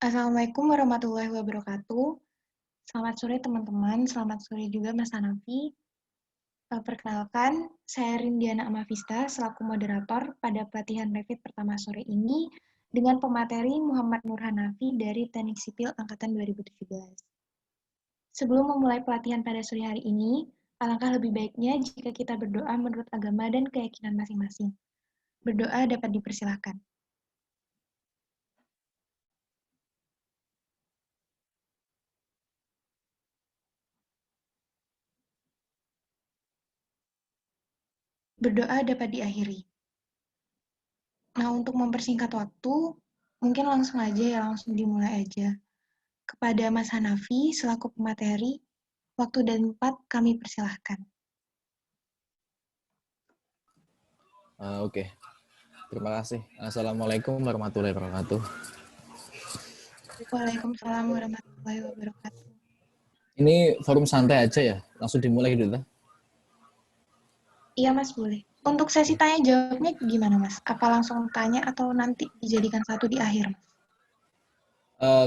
Assalamualaikum warahmatullahi wabarakatuh. Selamat sore teman-teman, selamat sore juga Mas Hanafi. Perkenalkan, saya Rindiana Amavista selaku moderator pada pelatihan Revit pertama sore ini dengan pemateri Muhammad Nur Hanafi dari Teknik Sipil Angkatan 2017. Sebelum memulai pelatihan pada sore hari ini, alangkah lebih baiknya jika kita berdoa menurut agama dan keyakinan masing-masing. Berdoa dapat dipersilahkan. Berdoa dapat diakhiri. Nah, untuk mempersingkat waktu, mungkin langsung aja ya, langsung dimulai aja. Kepada Mas Hanafi, selaku pemateri, waktu dan tempat kami persilahkan. Oke. Terima kasih. Assalamualaikum warahmatullahi wabarakatuh. Waalaikumsalam warahmatullahi wabarakatuh. Ini forum santai aja ya? Langsung dimulai gitu lah. Iya Mas, boleh. Untuk sesi tanya jawabnya gimana Mas? Apa langsung tanya atau nanti dijadikan satu di akhir Mas?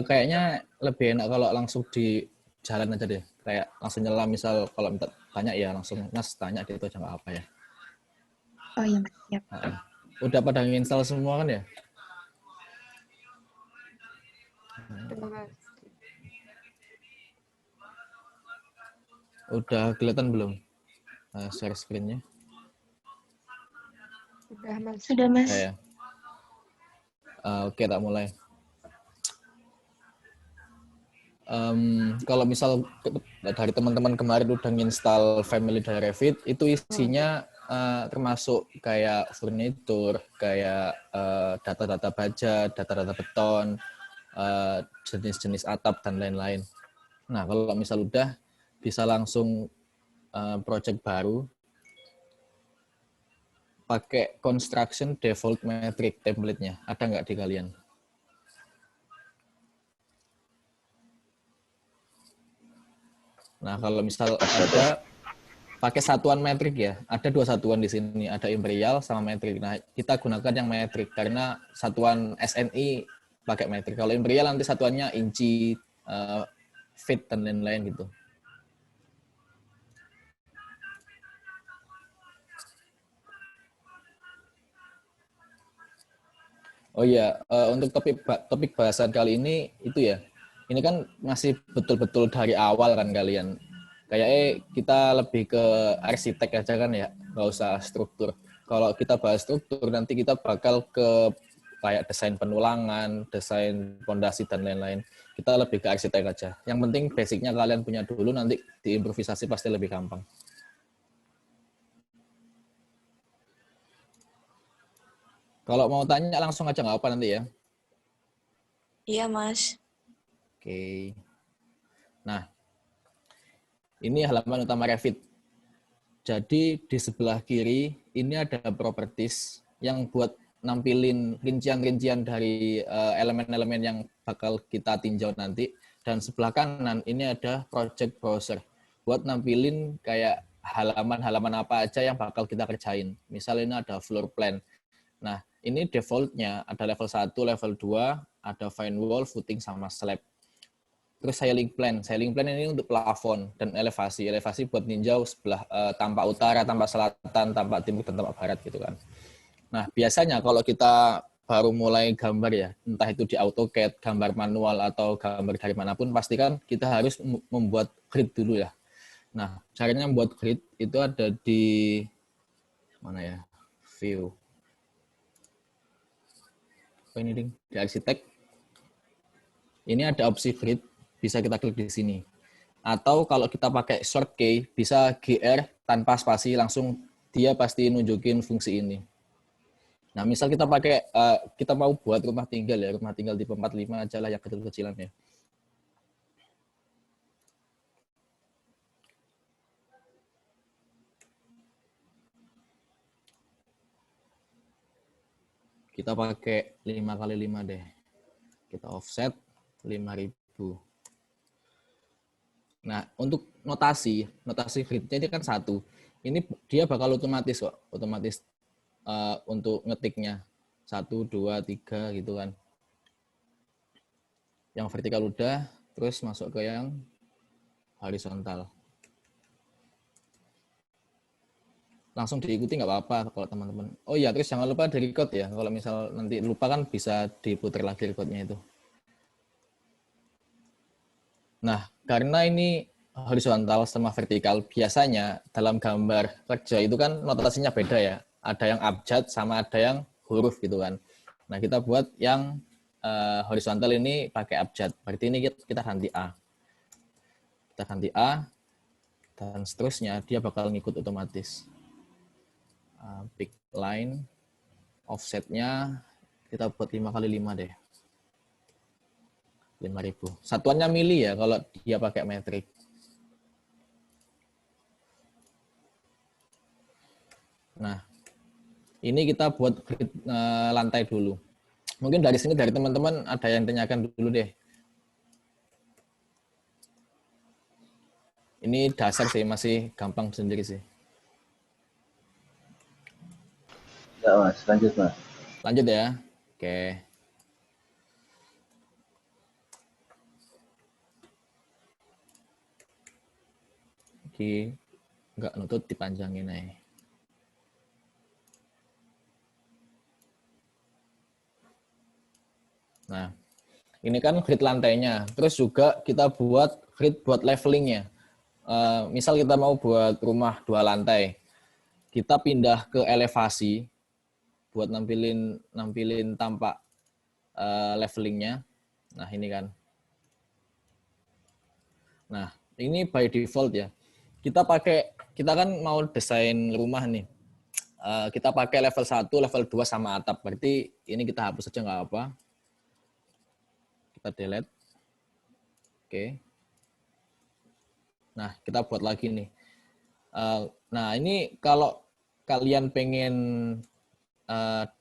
Kayaknya lebih enak kalau langsung di jalan aja deh. Kayak langsung nyela, misal kalau minta tanya ya langsung Mas tanya gitu aja nggak apa ya. Oh iya Mas, siap. Udah pada nginstal semua kan ya? Udah kelihatan belum share screen-nya? Sudah Mas. Sudah Mas. Ya. Oke, tak mulai. Kalau misal dari teman-teman kemarin udah nginstal Family dari Revit, itu isinya termasuk kayak furnitur, kayak data-data baja, data-data beton, jenis-jenis atap, dan lain-lain. Nah, kalau misal udah, bisa langsung project baru, pakai construction default metric template-nya. Ada nggak di kalian? Nah, kalau misal ada, pakai satuan metrik ya. Ada dua satuan di sini, ada imperial sama metrik. Nah, kita gunakan yang metrik karena satuan SNI pakai metrik. Kalau imperial nanti satuannya inci, feet, dan lain-lain gitu. Oh iya, untuk topik bahasan kali ini itu ya. Ini kan masih betul-betul dari awal kan kalian. Kayaknya kita lebih ke arsitek aja kan ya, nggak usah struktur. Kalau kita bahas struktur nanti kita bakal ke kayak desain penulangan, desain fondasi dan lain-lain. Kita lebih ke arsitek aja. Yang penting basicnya kalian punya dulu, nanti diimprovisasi pasti lebih gampang. Kalau mau tanya langsung aja nggak apa nanti ya. Iya Mas. Oke. Nah, ini halaman utama Revit. Jadi di sebelah kiri ini ada properties yang buat nampilin rincian-rincian dari elemen-elemen yang bakal kita tinjau nanti. Dan sebelah kanan ini ada project browser buat nampilin kayak halaman-halaman apa aja yang bakal kita kerjain. Misalnya ini ada floor plan. Nah, ini defaultnya ada level 1, level 2, ada fine wall, footing, sama slab. Terus sailing plan ini untuk plafon dan elevasi buat ninjau sebelah tampak utara, tampak selatan, tampak timur, dan tampak barat gitu kan. Nah, biasanya kalau kita baru mulai gambar ya, entah itu di AutoCAD, gambar manual atau gambar dari manapun, pastikan kita harus membuat grid dulu ya. Nah, caranya membuat grid itu ada di mana ya? View. Apa ini ding? Di arsitek. Ini ada opsi grid, bisa kita klik di sini. Atau kalau kita pakai short key, bisa GR tanpa spasi, langsung dia pasti nunjukin fungsi ini. Nah, misal kita pakai, kita mau buat rumah tinggal ya, rumah tinggal tipe 45 aja lah yang kecil-kecilan ya. Kita pakai 5x5 deh. Kita offset 5.000. Nah, untuk notasi gridnya ini kan 1. Ini dia bakal otomatis kok, otomatis untuk ngetiknya 1, 2, 3 gitu kan. Yang vertikal udah, terus masuk ke yang horizontal. Langsung diikuti nggak apa-apa kalau teman-teman. Oh iya, terus jangan lupa di-record ya. Kalau misal nanti lupa kan bisa diputar lagi recordnya itu. Nah, karena ini horizontal sama vertikal, biasanya dalam gambar kerja itu kan notasinya beda ya. Ada yang abjad sama ada yang huruf gitu kan. Nah, kita buat yang horizontal ini pakai abjad. Berarti ini kita ganti A. Kita ganti A, dan seterusnya dia bakal ngikut otomatis. Pick line, offsetnya kita buat 5x5 deh. 5.000. Satuannya mili ya kalau dia pakai metrik. Nah, ini kita buat grid lantai dulu. Mungkin dari sini dari teman-teman ada yang tanyakan dulu deh. Ini dasar sih, masih gampang sendiri sih. Enggak, Mas. Lanjut, Mas. Lanjut ya. Oke. Oke. Enggak nutut, dipanjangin aja. Nah, ini kan grid lantainya. Terus juga kita buat grid buat levelingnya. Misal kita mau buat rumah 2 lantai. Kita pindah ke elevasi buat nampilin tampak levelingnya. Nah, ini kan. Nah, ini by default ya. Kita kan mau desain rumah nih. Kita pakai level 1, level 2 sama atap. Berarti ini kita hapus saja nggak apa. Kita delete. Oke. Nah, kita buat lagi nih. Nah, ini kalau kalian pengen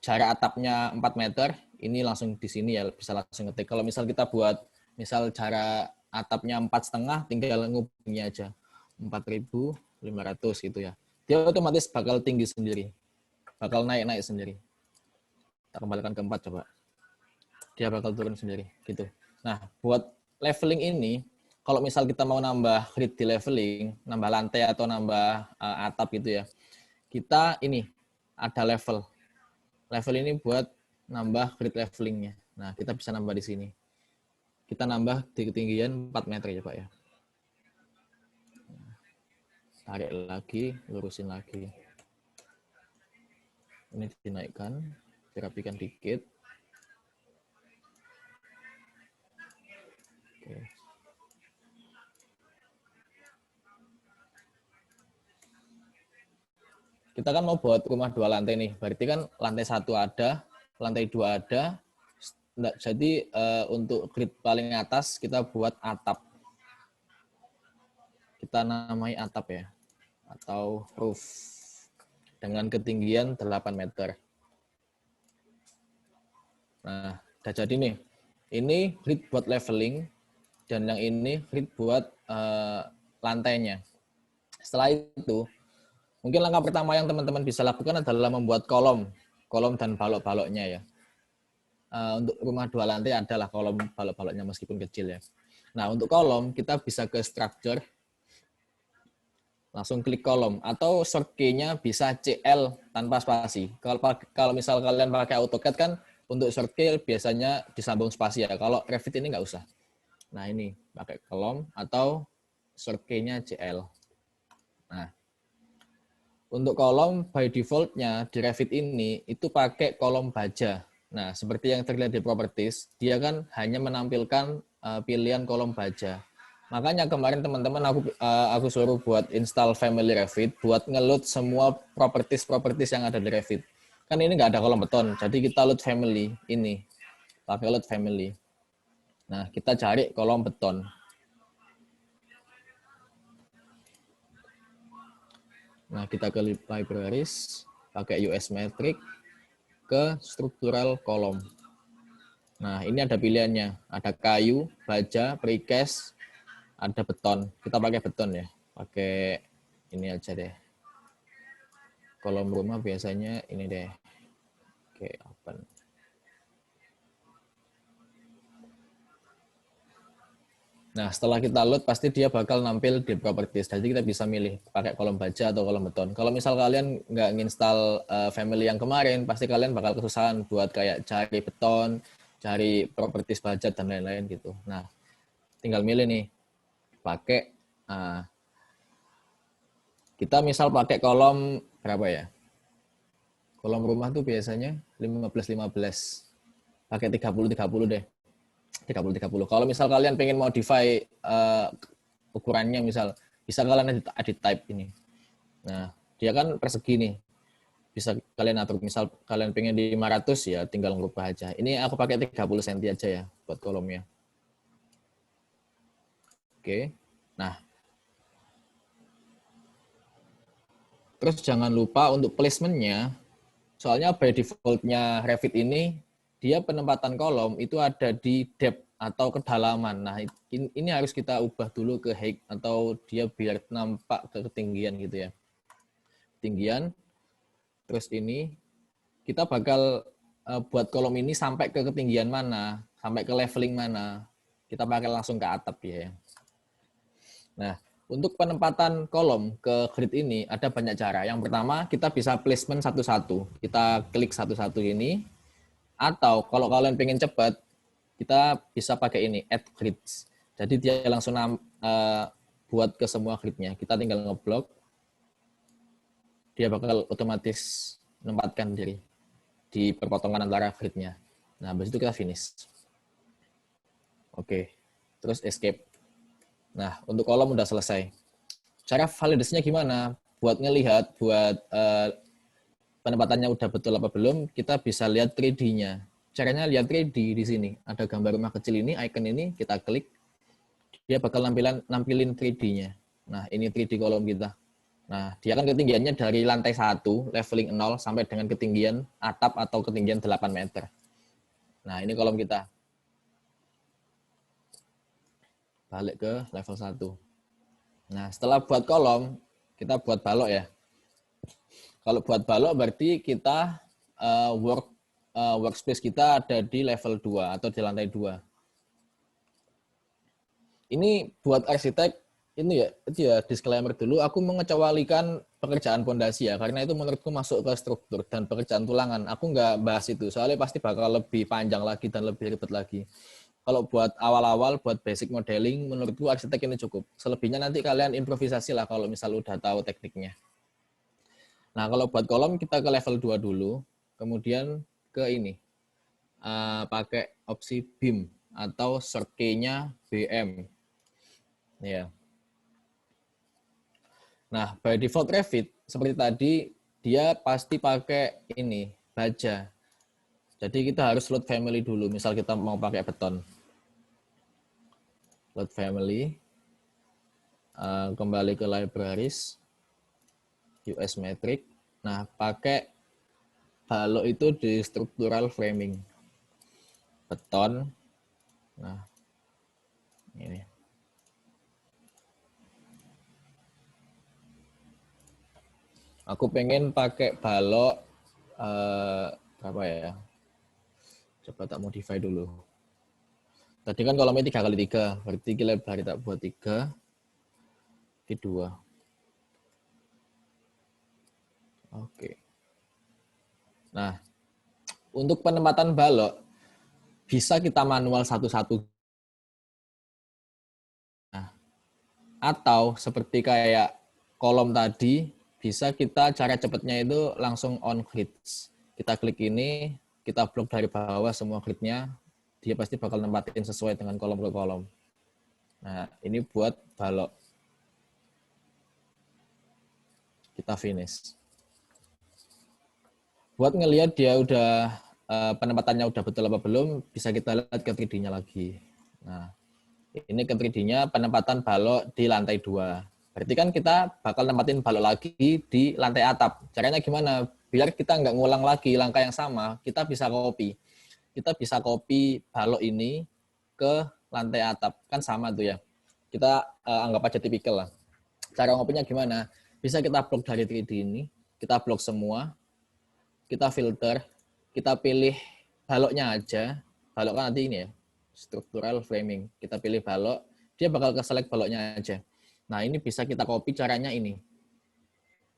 jarak atapnya 4 meter, ini langsung di sini ya, bisa langsung ngetik. Kalau misal kita buat, misal jarak atapnya 4,5, tinggal ngubungnya aja. 4.500 gitu ya. Dia otomatis bakal tinggi sendiri. Bakal naik-naik sendiri. Kita kembalikan ke 4 coba. Dia bakal turun sendiri gitu. Nah, buat leveling ini, kalau misal kita mau nambah grid di leveling, nambah lantai atau nambah atap gitu ya, kita ini ada level. Level ini buat nambah grid levelingnya. Nah, kita bisa nambah di sini. Kita nambah di ketinggian 4 meter ya Pak ya. Tarik lagi, lurusin lagi. Ini dinaikkan, dirapikan dikit. Oke. Kita kan mau buat rumah 2 lantai nih, berarti kan lantai 1 ada, lantai 2 ada. Jadi untuk grid paling atas kita buat atap. Kita namai atap ya, atau roof. Dengan ketinggian 8 meter. Nah, udah jadi nih. Ini grid buat leveling, dan yang ini grid buat lantainya. Setelah itu, mungkin langkah pertama yang teman-teman bisa lakukan adalah membuat kolom dan balok-baloknya ya. Untuk rumah 2 lantai adalah kolom balok-baloknya meskipun kecil ya. Nah, untuk kolom kita bisa ke structure, langsung klik kolom, atau short key-nya bisa CL tanpa spasi. Kalau misal kalian pakai AutoCAD kan untuk short key biasanya disambung spasi ya. Kalau Revit ini nggak usah. Nah, ini pakai kolom atau short key-nya CL. Nah, untuk kolom by default-nya di Revit ini itu pakai kolom baja. Nah, seperti yang terlihat di properties, dia kan hanya menampilkan pilihan kolom baja. Makanya kemarin teman-teman aku suruh buat install Family Revit buat ngeload semua properties yang ada di Revit. Kan ini nggak ada kolom beton, jadi kita load Family ini. Pakai load Family. Nah, kita cari kolom beton. Nah, kita ke libraries, pakai US Metric, ke struktural kolom. Nah, ini ada pilihannya. Ada kayu, baja, precast, ada beton. Kita pakai beton ya. Pakai ini aja deh. Kolom rumah biasanya ini deh. Oke, open. Nah, setelah kita load, pasti dia bakal nampil di properties. Jadi kita bisa milih pakai kolom baja atau kolom beton. Kalau misal kalian nggak nginstal family yang kemarin, pasti kalian bakal kesusahan buat kayak cari beton, cari properties baja, dan lain-lain gitu. Nah, tinggal milih nih, pakai, kita misal pakai kolom berapa ya? Kolom rumah tuh biasanya 15-15. Pakai 30-30 deh. 30-30. Kalau misal kalian pengen modify ukurannya, misal bisa kalian edit type ini. Nah, dia kan persegi nih. Bisa kalian atur, misal kalian pengen di 500 ya tinggal ngubah aja. Ini aku pakai 30 cm aja ya buat kolomnya. Oke. Nah, terus jangan lupa untuk placementnya, soalnya by default-nya Revit ini, dia penempatan kolom itu ada di depth atau kedalaman. Nah, ini harus kita ubah dulu ke height atau dia biar nampak ke ketinggian gitu ya. Ketinggian, terus ini kita bakal buat kolom ini sampai ke ketinggian mana, sampai ke leveling mana. Kita pakai langsung ke atap ya. Nah, untuk penempatan kolom ke grid ini ada banyak cara. Yang pertama, kita bisa placement satu-satu. Kita klik satu-satu ini. Atau kalau kalian pengen cepat, kita bisa pakai ini, add grids. Jadi dia langsung buat ke semua gridnya. Kita tinggal ngeblok. Dia bakal otomatis menempatkan diri di perpotongan antara gridnya. Nah, habis itu kita finish. Oke, terus escape. Nah, untuk kolom udah selesai. Cara validasinya gimana? Buat ngelihat, buat penempatannya udah betul apa belum, kita bisa lihat 3D-nya. Caranya lihat 3D di sini. Ada gambar rumah kecil ini, icon ini, kita klik. Dia bakal nampilin 3D-nya. Nah, ini 3D kolom kita. Nah, dia kan ketinggiannya dari lantai 1, leveling 0, sampai dengan ketinggian atap atau ketinggian 8 meter. Nah, ini kolom kita. Balik ke level 1. Nah, setelah buat kolom, kita buat balok ya. Kalau buat balok berarti kita workspace kita ada di level 2 atau di lantai 2. Ini buat arsitek, ini ya, itu ya disclaimer dulu, aku mengecualikan pekerjaan pondasi ya, karena itu menurutku masuk ke struktur dan pekerjaan tulangan. Aku nggak bahas itu, soalnya pasti bakal lebih panjang lagi dan lebih ribet lagi. Kalau buat awal-awal, buat basic modeling, menurutku arsitek ini cukup. Selebihnya nanti kalian improvisasi lah kalau misal udah tahu tekniknya. Nah, kalau buat kolom kita ke level 2 dulu, kemudian ke ini, pakai opsi beam atau short key-nya BM. Ya. Nah, by default Revit, seperti tadi, dia pasti pakai ini, baja. Jadi kita harus load family dulu, misal kita mau pakai beton. Load family, kembali ke libraries, US metric. Nah, pakai balok itu di structural framing. Beton. Nah, ini. Aku pengen pakai balok, berapa ya? Coba tak modify dulu. Tadi kan kolomnya 3x3, berarti lebar tak buat 3, di 2. Oke. Nah, untuk penempatan balok, bisa kita manual satu-satu. Nah, atau seperti kayak kolom tadi, bisa kita cara cepatnya itu langsung on grids. Kita klik ini, kita blok dari bawah semua gridnya, dia pasti bakal nempatin sesuai dengan kolom ke kolom. Nah, ini buat balok. Kita finish. Buat ngelihat dia udah penempatannya udah betul apa belum, bisa kita lihat ke 3D-nya lagi. Nah, ini ke 3D-nya penempatan balok di lantai 2. Berarti kan kita bakal nempatin balok lagi di lantai atap. Caranya gimana? Biar kita nggak ngulang lagi langkah yang sama, kita bisa copy. Kita bisa copy balok ini ke lantai atap. Kan sama tuh ya. Kita anggap aja tipikal lah. Cara ngopinya gimana? Bisa kita blok dari 3D ini, kita blok semua, kita filter, kita pilih baloknya aja. Balok kan nanti ini ya, structural framing. Kita pilih balok, dia bakal ke select baloknya aja. Nah, ini bisa kita copy caranya ini.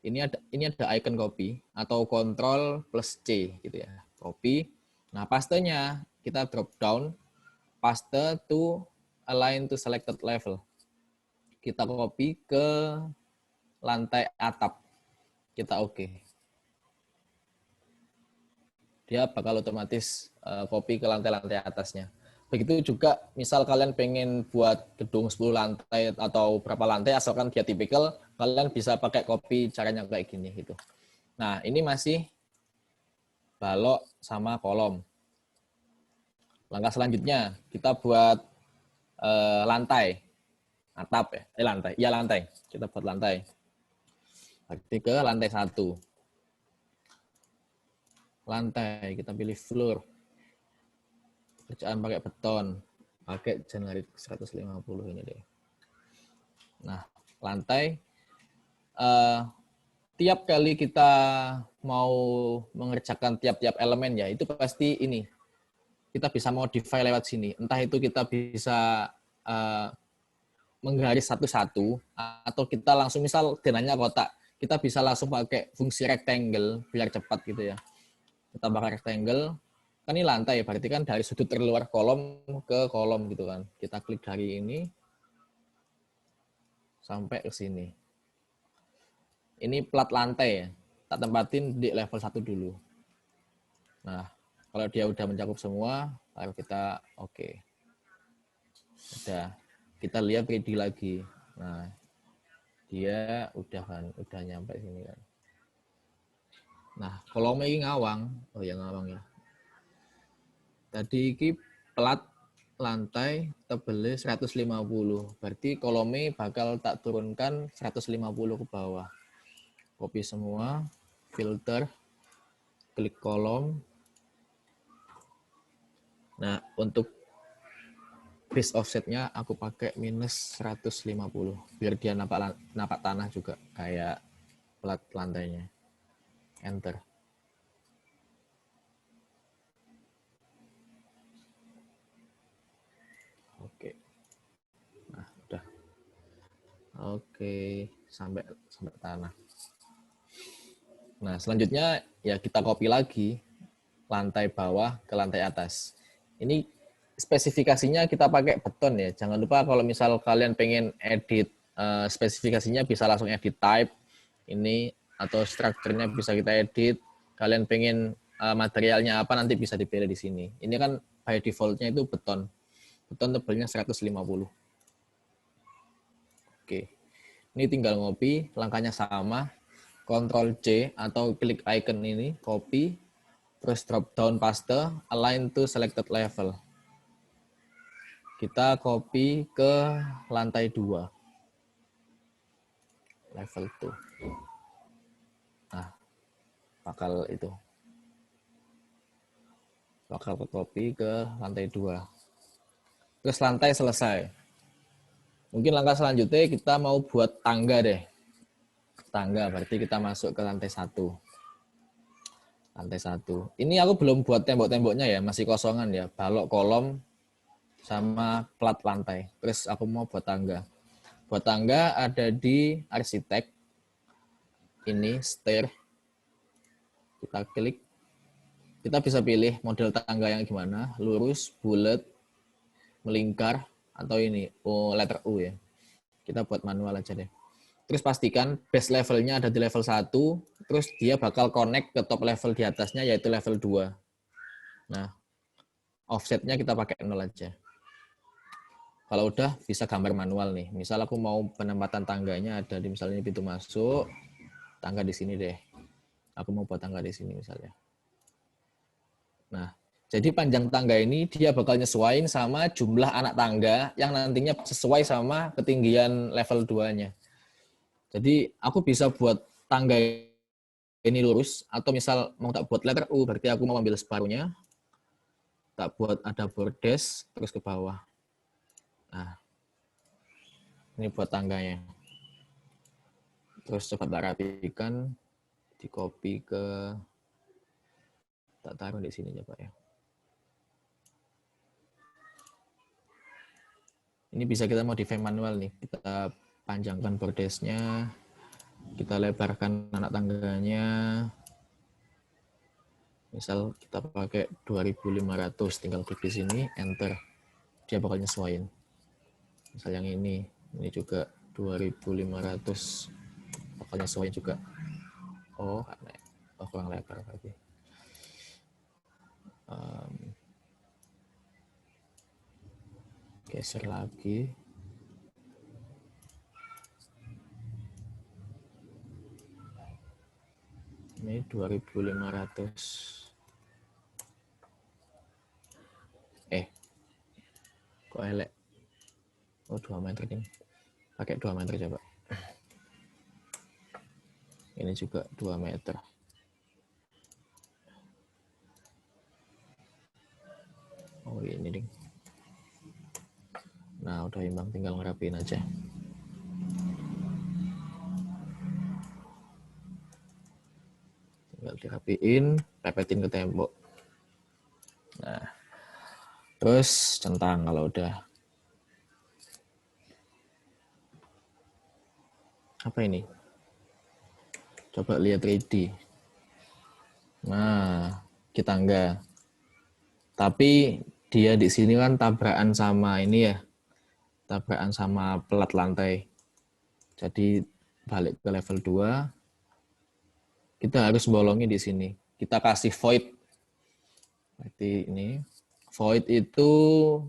Ini ada icon copy atau Ctrl plus C gitu ya. Copy. Nah, pastenya kita drop down, paste to align to selected level. Kita copy ke lantai atap. Kita oke. Dia bakal otomatis copy ke lantai-lantai atasnya. Begitu juga misal kalian pengen buat gedung 10 lantai atau berapa lantai, asalkan dia tipikal, kalian bisa pakai copy caranya kayak gini gitu. Nah, ini masih balok sama kolom. Langkah selanjutnya kita buat lantai. Atap ya, lantai. Iya, lantai. Kita buat lantai. Berarti ke lantai 1. Lantai, kita pilih floor. Kerjaan pakai beton. Pakai generik 150 ini deh. Nah, lantai. Tiap kali kita mau mengerjakan tiap-tiap elemen ya, itu pasti ini. Kita bisa modify lewat sini. Entah itu kita bisa menggaris satu-satu, atau kita langsung misal denanya kotak, kita bisa langsung pakai fungsi rectangle biar cepat gitu ya. Kita pakai rectangle, kan ini lantai, berarti kan dari sudut terluar kolom ke kolom gitu kan. Kita klik dari ini sampai ke sini. Ini plat lantai ya, tak tempatin di level 1 dulu. Nah, kalau dia udah mencakup semua, lalu kita oke. Udah, kita lihat 3D lagi. Nah, dia udah nyampe sini kan. Nah, kolomnya ini ngawang. Oh ya, ngawang ya. Tadi ini plat lantai tebelnya 150. Berarti kolomnya bakal tak turunkan 150 ke bawah. Copy semua, filter, klik kolom. Nah, untuk base offsetnya aku pakai minus 150. Biar dia napak tanah juga kayak plat lantainya. Enter. Oke. Nah, udah. Oke, sampai tanah. Nah, selanjutnya ya kita copy lagi lantai bawah ke lantai atas. Ini spesifikasinya kita pakai beton ya. Jangan lupa kalau misal kalian pengen edit spesifikasinya bisa langsung edit type ini, atau strukturnya bisa kita edit. Kalian pengen materialnya apa nanti bisa dipilih di sini. Ini kan by defaultnya itu beton. Beton tebelnya 150. Oke. Ini tinggal ngopi, langkahnya sama. Ctrl C atau klik icon ini, copy, terus drop down paste, align to selected level. Kita copy ke lantai 2. Level 2. Nah, bakal itu. Bakal copy ke lantai 2. Terus lantai selesai. Mungkin langkah selanjutnya kita mau buat tangga deh. Tangga, berarti kita masuk ke lantai 1. Lantai 1. Ini aku belum buat tembok-temboknya ya, masih kosongan ya. Balok kolom sama plat lantai. Terus aku mau buat tangga. Buat tangga ada di arsitek. Ini stair. Kita klik. Kita bisa pilih model tangga yang gimana. Lurus, bulat, melingkar, atau ini. Oh, letter U ya. Kita buat manual aja deh. Terus pastikan base levelnya ada di level 1. Terus dia bakal connect ke top level di atasnya, yaitu level 2. Nah, offsetnya kita pakai 0 aja. Kalau udah bisa gambar manual nih. Misal aku mau penempatan tangganya ada di misalnya pintu masuk, tangga di sini deh. Aku mau buat tangga di sini misalnya. Nah, jadi panjang tangga ini dia bakal nyesuaiin sama jumlah anak tangga yang nantinya sesuai sama ketinggian level 2-nya. Jadi aku bisa buat tangga ini lurus, atau misal mau tak buat letter U, berarti aku mau ambil separuhnya, tak buat ada bordes, terus ke bawah. Nah, ini buat tangganya. Terus coba tak rapikan, di copy ke, tak taruh di sini coba ya. Ini bisa kita modify manual nih. Kita panjangkan bordesnya, kita lebarkan anak tangganya. Misal kita pakai 2500, tinggal klik di sini, enter. Dia bakal nyesuaiin. Misal yang ini juga 2500, bakal nyesuaiin juga. Oh, kurang lebar berarti. Geser lagi. Ini 2500. Kok elek? Oh, 2 meter ini. Pakai 2 meter coba. Ini juga 2 meter. Oh, ini ding. Nah, udah imbang, tinggal ngerapiin aja. Tinggal dirapiin, pepetin ke tembok. Nah, terus centang kalau udah. Apa ini? Coba lihat 3D. Nah, kita enggak. Tapi dia di sini kan tabrakan sama ini ya. Tabrakan sama pelat lantai. Jadi balik ke level 2. Kita harus bolongin di sini. Kita kasih void. Berarti ini void itu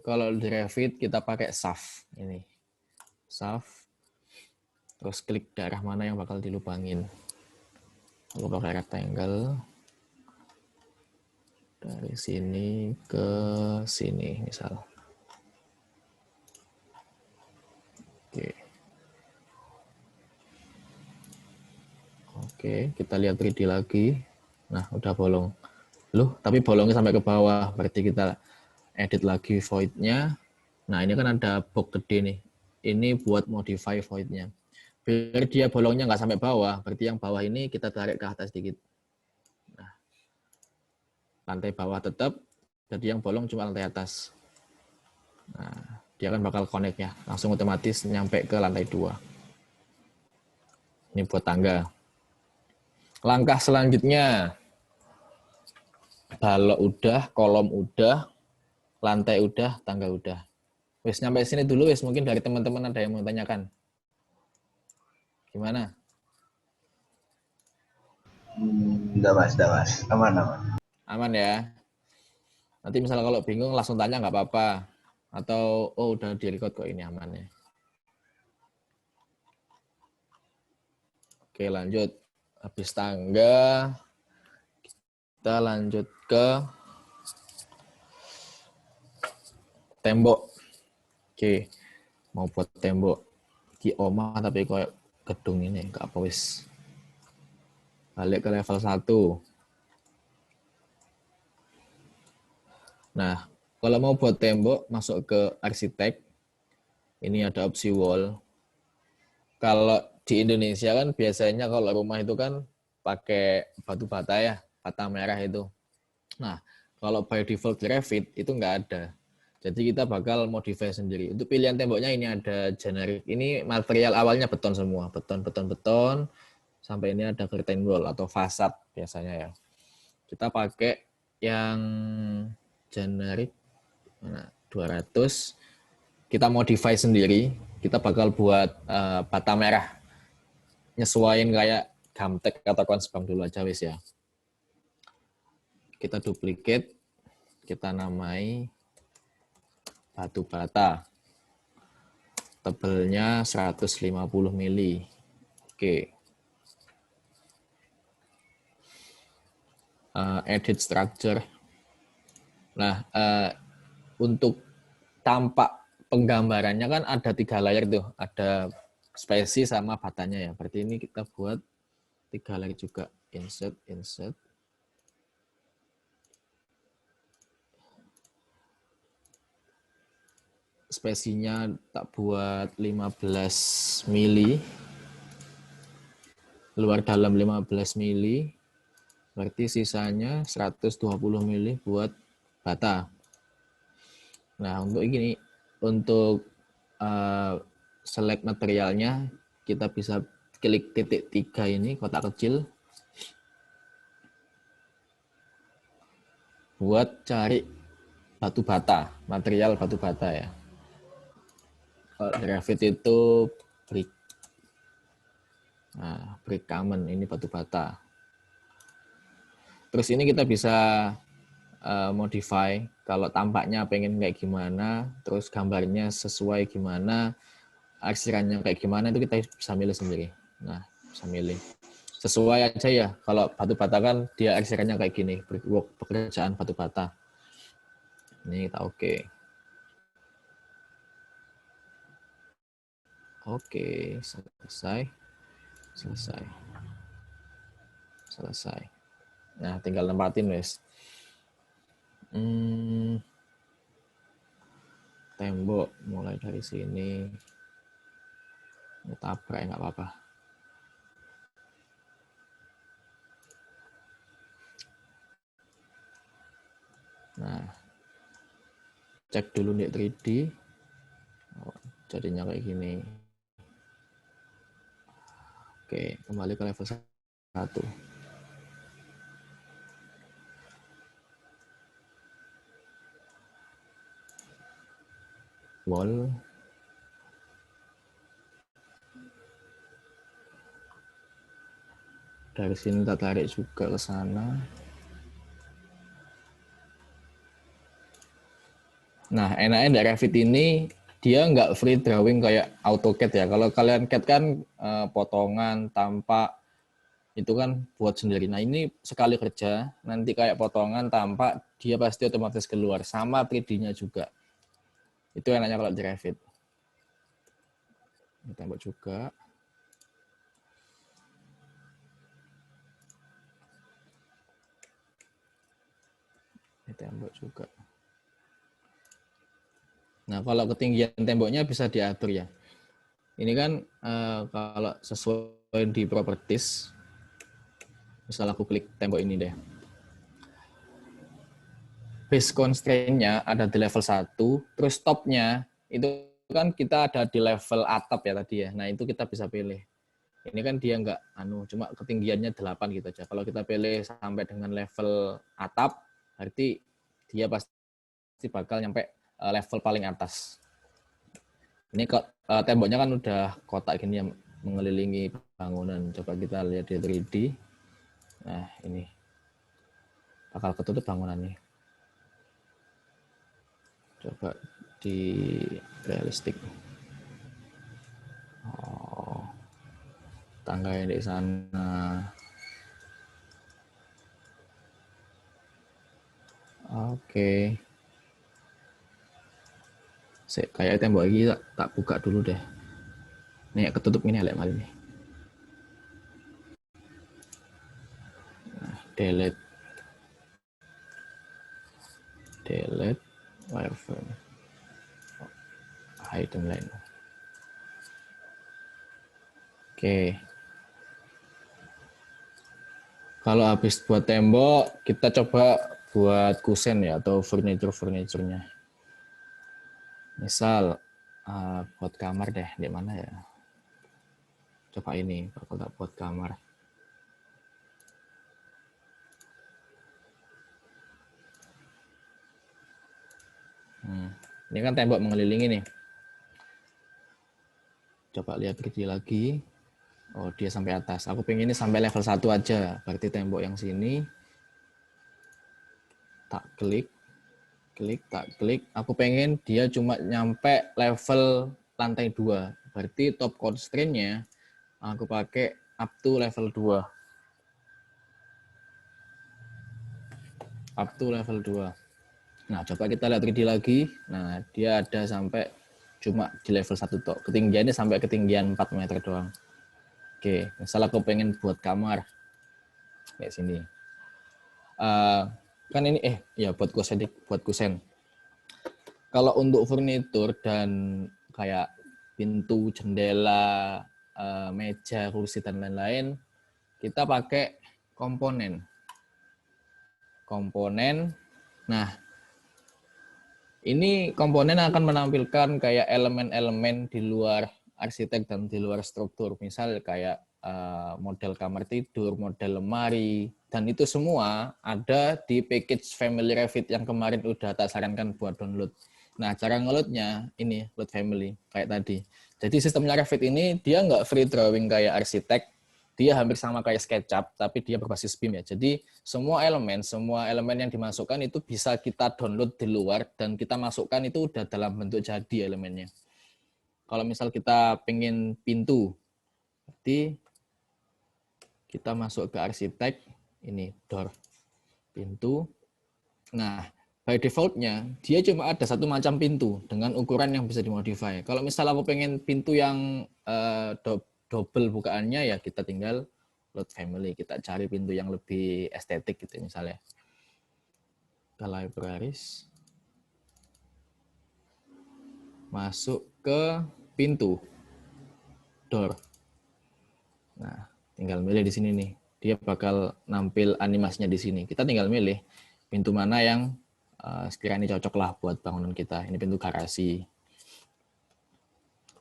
kalau di Revit kita pakai shaft ini. Shaft. Terus klik daerah mana yang bakal dilubangin. Aku pakai rectangle. Dari sini ke sini misal. Oke. Oke, kita lihat 3D lagi. Nah, udah bolong. Loh, tapi bolongnya sampai ke bawah. Berarti kita edit lagi void-nya. Nah, ini kan ada box gede nih. Ini buat modify void-nya. Biar dia bolongnya nggak sampai bawah. Berarti yang bawah ini kita tarik ke atas sedikit. Nah, lantai bawah tetap. Jadi yang bolong cuma lantai atas. Nah, dia kan bakal connect ya. Langsung otomatis nyampe ke lantai 2. Ini buat tangga. Langkah selanjutnya. Balok udah, kolom udah, lantai udah, tangga udah. Wes nyampe sini dulu wes, mungkin dari teman-teman ada yang mau tanyakan. Gimana? Udah mas, aman. Aman ya. Nanti misalnya kalau bingung langsung tanya nggak apa-apa. Atau oh udah direcord kok ini aman ya. Oke lanjut. Habis tangga, kita lanjut ke tembok. Oke, mau buat tembok. Ki oma tapi kayak gedung ini, nggak apa wis. Balik ke level 1. Nah, kalau mau buat tembok, masuk ke arsitek. Ini ada opsi wall. Kalau di Indonesia kan biasanya kalau rumah itu kan pakai batu bata ya, bata merah itu. Nah, kalau by default Revit itu nggak ada. Jadi kita bakal modify sendiri. Untuk pilihan temboknya ini ada generic. Ini material awalnya beton semua, beton. Sampai ini ada curtain wall atau fasad biasanya ya. Kita pakai yang generic mana 200. Kita modify sendiri. Kita bakal buat bata merah. Nyesuaiin kayak Gamtek atau Konsbang dulu aja wis ya. Kita duplicate. Kita namai batu bata. Tebelnya 150 mili. Oke. Edit structure. Nah, untuk tampak penggambarannya kan ada 3 layer tuh. Ada spesies sama batanya ya. Berarti ini kita buat 3 layer juga. Insert. Spesinya tak buat 15 mili. Luar dalam 15 mili. Berarti sisanya 120 mili buat bata. Nah, untuk ini, untuk select materialnya, kita bisa klik titik 3 ini, kotak kecil, buat cari batu bata, material batu bata ya. Kalau di Revit itu brick. Nah, brick common, ini batu bata. Terus ini kita bisa modify, kalau tampaknya pengen kayak gimana, terus gambarnya sesuai gimana, arsirannya kayak gimana, itu kita bisa milih sendiri. Nah, bisa milih. Sesuai aja ya, kalau batu bata kan dia arsirannya kayak gini, brickwork, pekerjaan batu bata. Ini kita oke. Oke, selesai. Nah, tinggal nempatin wes. Tembok mulai dari sini. Ini tabrak nggak apa-apa. Nah, cek dulu nih 3D. Oh, jadinya kayak gini. Oke, kembali ke level 1. Wall. Dari sini kita tarik juga ke sana. Nah, enaknya dari Revit ini, dia nggak free drawing kayak AutoCAD ya. Kalau kalian CAD kan potongan, tampak, itu kan buat sendiri. Nah, ini sekali kerja, nanti kayak potongan, tampak, dia pasti otomatis keluar. Sama 3D-nya juga. Itu enaknya kalau di Revit. Ini tembok juga. Ini tembok juga. Nah, kalau ketinggian temboknya bisa diatur ya. Ini kan kalau sesuai di properties, misal aku klik tembok ini deh. Base constraint-nya ada di level 1, terus top-nya itu kan kita ada di level atap ya tadi ya. Nah, itu kita bisa pilih. Ini kan dia nggak cuma ketinggiannya 8 gitu aja. Kalau kita pilih sampai dengan level atap, berarti dia pasti bakal nyampe level paling atas. Ini kok temboknya kan udah kotak gini yang mengelilingi bangunan. Coba kita lihat di 3D. Nah, ini bakal ketutup bangunannya. Coba di realistik. Oh, tangga yang di sana. Oke. Kayak tembok lagi tak buka dulu deh. Nih ketutup ini elek malih nih. Nah, delete wireframe. Item lain. Oke. Kalau habis buat tembok, kita coba buat kusen ya atau furniture-nya. Misal buat kamar deh, di mana ya? Coba ini, kalau tak buat kamar. Ini kan tembok mengelilingi nih. Coba lihat 3D lagi. Oh, dia sampai atas. Aku pengen ini sampai level 1 aja. Berarti tembok yang sini. Tak klik. Tak klik. Aku pengen dia cuma nyampe level lantai 2. Berarti top constraint-nya aku pakai up to level 2. Up to level 2. Nah, coba kita lihat 3D lagi. Nah, dia ada sampai cuma di level 1 tok. Ketinggiannya sampai ketinggian 4 meter doang. Oke, misal aku pengen buat kamar. Kayak sini. Kan ini ya buat kusen. Kalau untuk furnitur dan kayak pintu, jendela, meja, kursi dan lain-lain, kita pakai komponen. Nah, Ini komponen akan menampilkan kayak elemen-elemen di luar arsitek dan di luar struktur. Misal kayak model kamar tidur, model lemari, dan itu semua ada di package Family Revit yang kemarin udah tak sarankan buat download. Nah, cara ngeloadnya ini load family kayak tadi. Jadi sistemnya Revit ini dia nggak free drawing kayak arsitek, dia hampir sama kayak SketchUp, tapi dia berbasis BIM ya. Jadi semua elemen yang dimasukkan itu bisa kita download di luar dan kita masukkan itu udah dalam bentuk jadi elemennya. Kalau misal kita pengen pintu, berarti kita masuk ke arsitek, ini door, pintu. Nah, by default-nya, dia cuma ada satu macam pintu dengan ukuran yang bisa dimodify. Kalau misal aku pengen pintu yang double bukaannya, ya kita tinggal load family. Kita cari pintu yang lebih estetik gitu misalnya. Ke libraries. Masuk ke pintu. Door. Nah, tinggal milih di sini nih. Dia bakal nampil animasinya di sini. Kita tinggal milih pintu mana yang sekiranya cocok lah buat bangunan kita. Ini pintu garasi,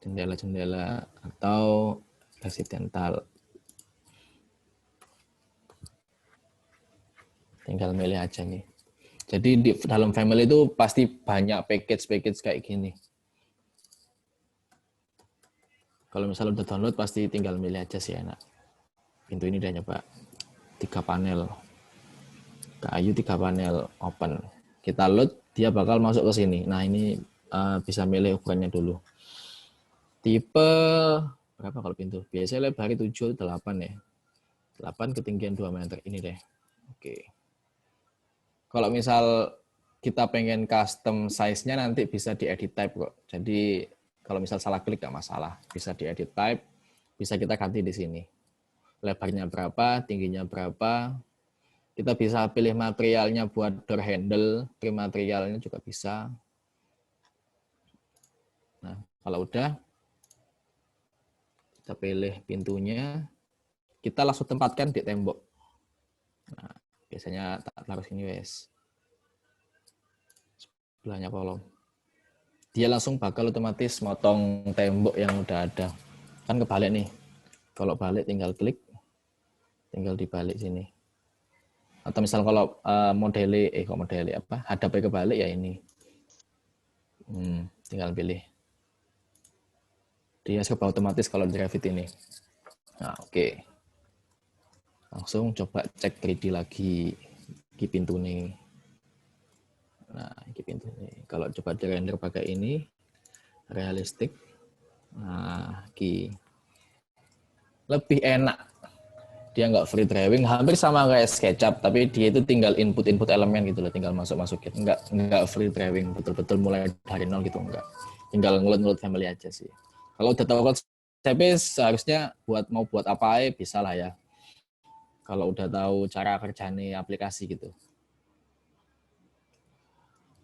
jendela-jendela, atau residental. Tinggal milih aja nih. Jadi di dalam family itu pasti banyak package kayak gini. Kalau misalnya udah download pasti tinggal milih aja sih enak. Pintu ini udah nyoba 3 panel. Kayu 3 panel open. Kita load, dia bakal masuk ke sini. Nah, ini bisa milih ukurannya dulu. Tipe berapa kalau pintu? Biasanya lebar 7 8 ya. 8 ketinggian 2 meter ini deh. Oke. Kalau misal kita pengen custom size-nya nanti bisa diedit type kok. Jadi kalau misal salah klik nggak masalah, bisa diedit type, bisa kita ganti di sini. Lebarnya berapa, tingginya berapa. Kita bisa pilih materialnya buat door handle, trim materialnya juga bisa. Nah, kalau udah, kita pilih pintunya, kita langsung tempatkan di tembok. Nah, biasanya tak taruh sini wes. Sebelahnya kolom. Dia langsung bakal otomatis motong tembok yang udah ada. Kan kebalik nih. Kalau balik tinggal klik, tinggal dibalik sini. Atau misal kalau modelnya apa? Hadapnya kebalik ya ini. Tinggal pilih. Dia serba otomatis kalau di Revit ini. Nah, oke. Langsung coba cek 3D lagi di pintu nih. Nah, ini pintu nih. Kalau coba di render pakai ini, realistik. Nah, ini lebih enak. Dia nggak free drawing, hampir sama kayak SketchUp, tapi dia itu tinggal input elemen gitu loh, tinggal masukin. Nggak free drawing, betul-betul mulai dari nol gitu, enggak. Tinggal ngeload family aja sih. Kalau udah tahu konsepnya, seharusnya mau buat apa aja bisa lah ya. Kalau udah tahu cara kerjanya aplikasi gitu.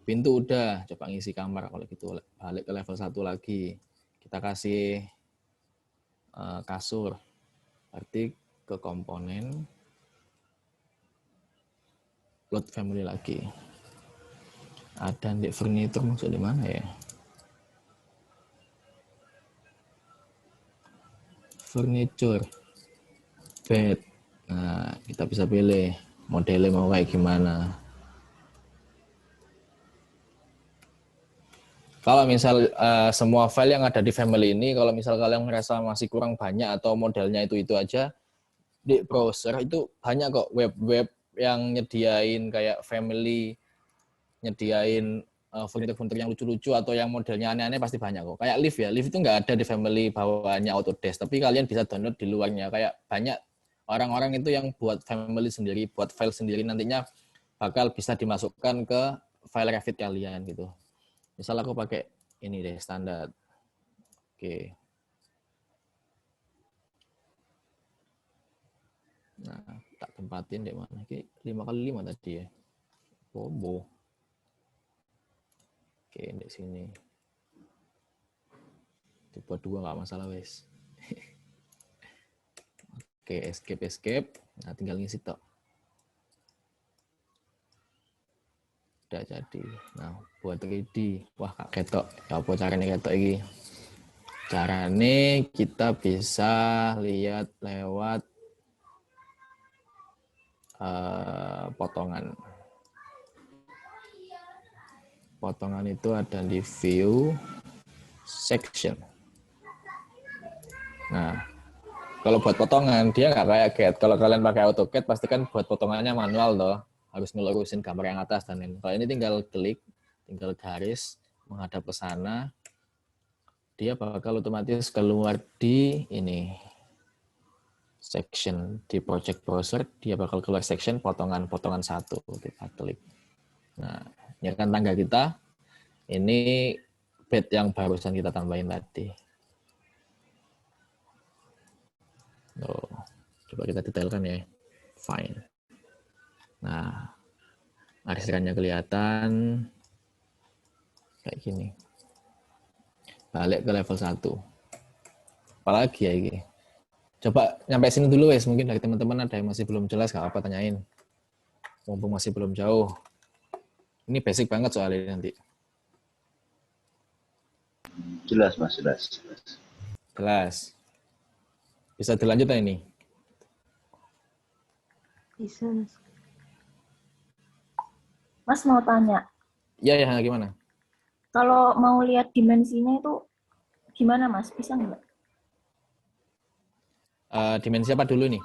Pintu udah, coba ngisi kamar kalau gitu. Balik ke level 1 lagi. Kita kasih kasur. Berarti ke komponen. Load family lagi. Ada di furniture maksud di mana ya? Furniture. Bed. Nah, kita bisa pilih modelnya mau kayak gimana. Kalau misal semua file yang ada di family ini, kalau misal kalian merasa masih kurang banyak atau modelnya itu aja, di browser itu banyak kok web-web yang nyediain kayak family, nyediain furniture yang lucu-lucu atau yang modelnya aneh-aneh pasti banyak kok. Kayak lift ya, lift itu nggak ada di family bawaannya Autodesk, tapi kalian bisa download di luarnya. Kayak banyak orang-orang itu yang buat family sendiri, buat file sendiri nantinya bakal bisa dimasukkan ke file Revit kalian gitu. Misal aku pakai ini deh, standar. Oke. Nah, tak tempatin deh mana. Oke, 5x5 tadi ya. Combo. Oke, di sini. Coba 2 nggak masalah, wes. Oke, escape. Nah, tinggal ngisi tok. udah jadi. Nah, buat 3D. Wah, Kak ketok. Ya apa caranya ketok ini? Caranya kita bisa lihat lewat potongan. Potongan itu ada di view section. Nah, kalau buat potongan dia nggak kayak CAD. Kalau kalian pakai AutoCAD pasti kan buat potongannya manual loh. Harus ngelurusin gambar yang atas dan ini. Kalau ini tinggal klik, tinggal garis menghadap ke sana. Dia bakal otomatis keluar di ini section di project browser. Dia bakal keluar section potongan-potongan satu. Kita klik. Nah, ini kan tangga kita. Ini bed yang barusan kita tambahin tadi. Oh, coba kita detailkan ya. Fine. Nah, arisannya kelihatan kayak gini. Balik ke level 1. Apalagi ya ini. Coba nyampe sini dulu wes. Mungkin dari teman-teman ada yang masih belum jelas, nggak apa tanyain. Mumpung masih belum jauh. Ini basic banget soalnya nanti. Jelas, Mas, jelas. Jelas. Bisa dilanjut ya ini? Bisa. Mas mau tanya, Iya, ya, gimana? kalau mau lihat dimensinya itu gimana Mas? Bisa nggak? Dimensi apa dulu nih?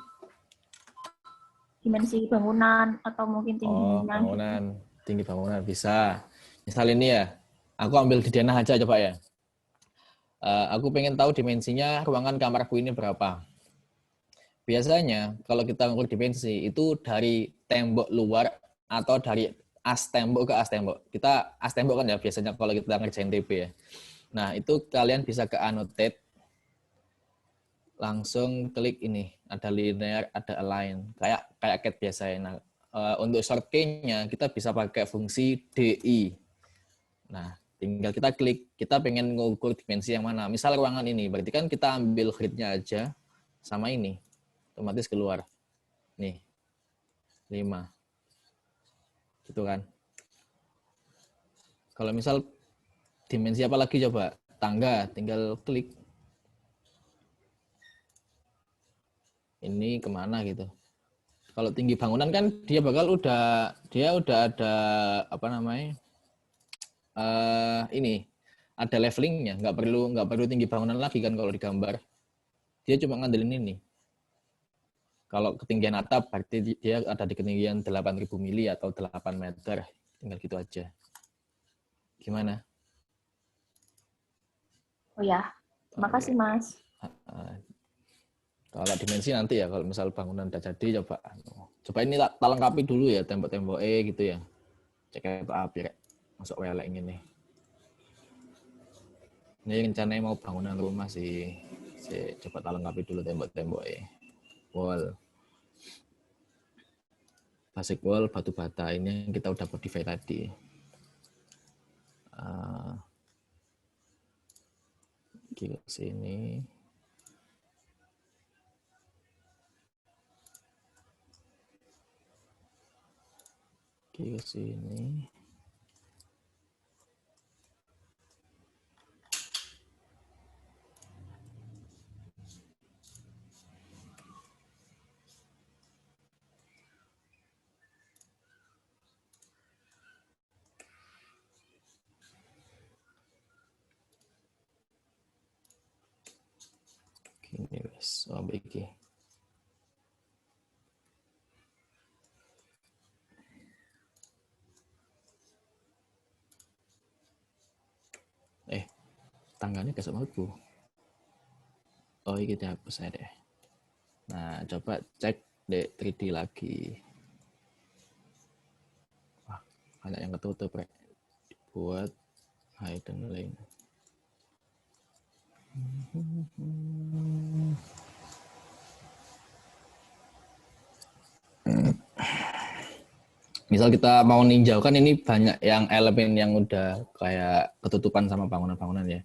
Dimensi bangunan atau mungkin tingginya? Bangunan. Tinggi bangunan, bisa. Misal ini ya, aku ambil di denah aja coba ya. Aku pengen tahu dimensinya ruangan kamarku ini berapa. Biasanya kalau kita ngukur dimensi itu dari tembok luar atau dari as tembok ke as tembok. Kita as tembok kan ya biasanya kalau kita ngerjain TP ya. Nah itu kalian bisa ke annotate, langsung klik ini, ada linear, ada align, kayak CAD biasa ya. Nah, untuk shortcut-nya kita bisa pakai fungsi DI. Nah, tinggal kita klik, kita pengen ngukur dimensi yang mana. Misal ruangan ini, berarti kan kita ambil grid-nya aja sama ini. Otomatis keluar. Nih, 5. Gitu kan. Kalau misal dimensi apa lagi coba? Tangga, tinggal klik. Ini kemana gitu. Kalau tinggi bangunan kan dia udah ada apa namanya? Ini ada levelingnya, nggak perlu tinggi bangunan lagi kan kalau digambar. Dia cuma ngandelin ini. Kalau ketinggian atap berarti dia ada di ketinggian 8.000 mili atau 8 meter. Tinggal gitu aja. Gimana? Oh ya, terima kasih Mas. Kalau dimensi nanti ya, kalau misal bangunan udah jadi coba ini tak lengkapi dulu ya tembok-temboknya gitu ya. Cek api rek. Masuk welek ini. Ini rencananya mau bangunan rumah sih. Coba tak lengkapi dulu tembok-temboknya. Wall. Basic wall, batu bata. Ini yang kita udah modify tadi. Ke sini. Ke sini. Gini wes, iki. Tangganya kesel banget Bu. Oh ini kita hapus aja deh. Nah coba cek di 3D lagi. Wah banyak yang ketutup ya. Buat hidden link. Misal kita mau ninjau kan ini banyak yang elemen yang udah kayak ketutupan sama bangunan-bangunan ya.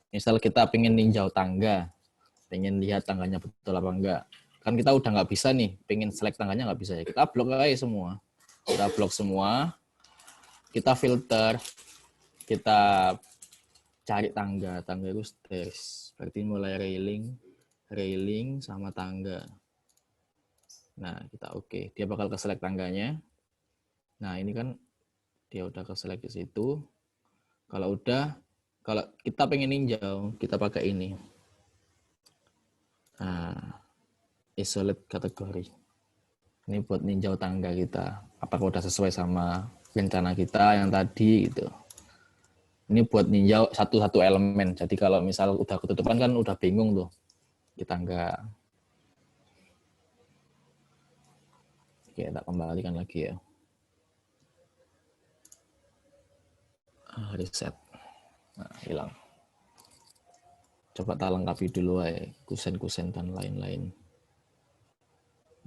Misal kita pengen ninjau tangga, pengen lihat tangganya betul apa enggak. Kan kita udah nggak bisa nih, pengen select tangganya nggak bisa ya. Kita blok aja semua. Kita blok semua. kita filter, kita cari tangga itu stairs. Berarti mulai railing sama tangga. Nah, kita oke. Dia bakal ke-select tangganya. Nah, ini kan dia udah ke-select di situ. Kalau kita pengen ninjau, kita pakai ini. Nah, isolate kategori. Ini buat ninjau tangga kita. Apakah udah sesuai sama rencana kita yang tadi gitu. Ini buat ninjau satu-satu elemen. Jadi kalau misal udah ketutupan kan udah bingung tuh. Kita enggak. Oke, tak kembalikan lagi ya. Reset. Nah, hilang. Coba tak lengkapi dulu ya, kusen-kusen dan lain-lain.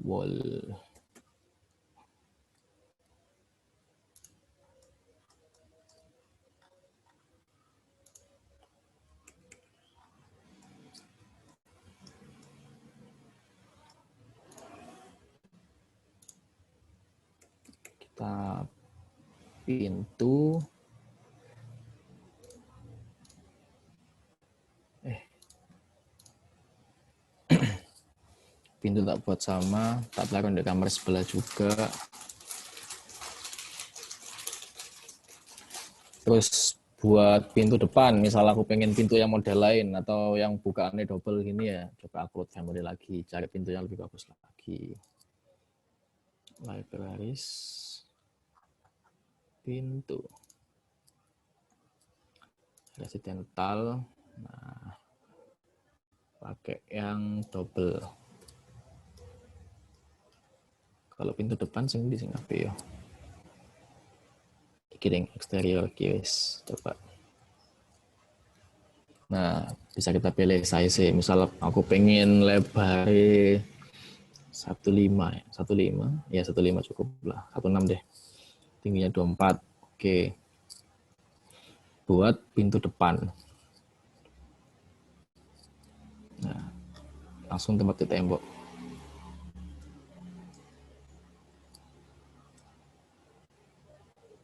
Wall. Kita pintu. Pintu tak buat sama, tak taruh di kamar sebelah juga. Terus buat pintu depan, misal aku pengen pintu yang model lain atau yang bukaannya double gini ya, coba aku load family lagi, cari pintu yang lebih bagus lagi. Libraries, pintu, residential, nah pakai yang double. Kalau pintu depan sing di sing apa ya? Kiring eksterior guys, coba. Nah, bisa kita pilih size. Misal aku pengen lebar 15 ya. 15. Ya 15 cukup lah. 16 deh. Tingginya 24. Oke. Buat pintu depan. Nah, langsung tempat di tembok.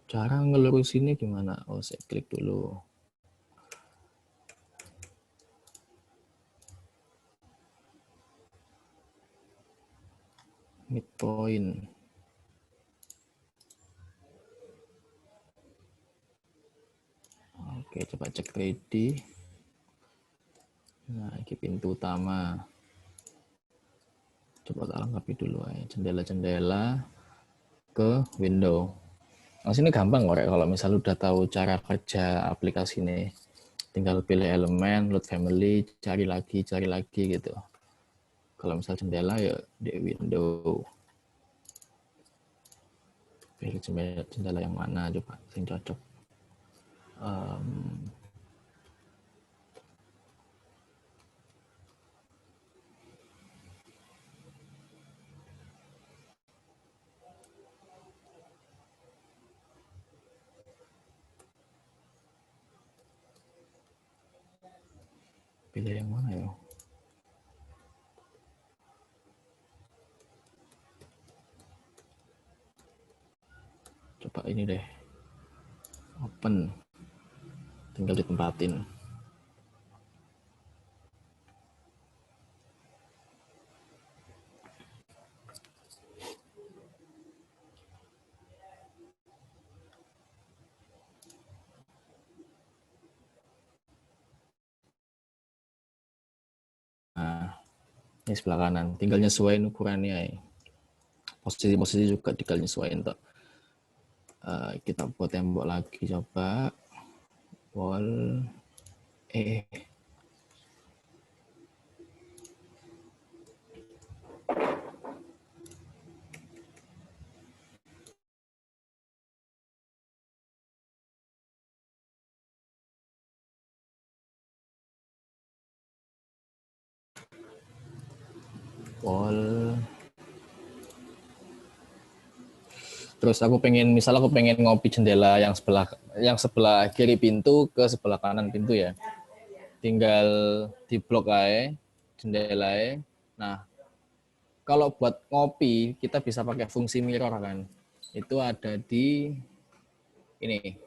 Cara ngelurusinnya gimana? Oh, saya klik dulu. Midpoint. Oke, coba cek ready. Nah, ini pintu utama. Coba tak lengkapi dulu ya. Jendela-jendela ke window. Nah, sini gampang kok kalau misalnya udah tahu cara kerja aplikasi ini. Tinggal pilih elemen, load family, cari lagi gitu. Kalau misal jendela ya di window. Pilih jendela yang mana coba yang cocok. Pilih yang mana ya? Coba ini deh. Open. Tinggal ditempatin. Nah, ini sebelah kanan. Tinggal nyesuaiin ukurannya ya. Posisi-posisi juga tinggal nyesuaiin tuh. Kita buat tembok lagi coba. Wall. Wall. Terus aku pengen ngopi jendela yang sebelah kiri pintu ke sebelah kanan pintu ya. Tinggal di blok aja jendela. Nah, kalau buat ngopi kita bisa pakai fungsi mirror kan. Itu ada di ini.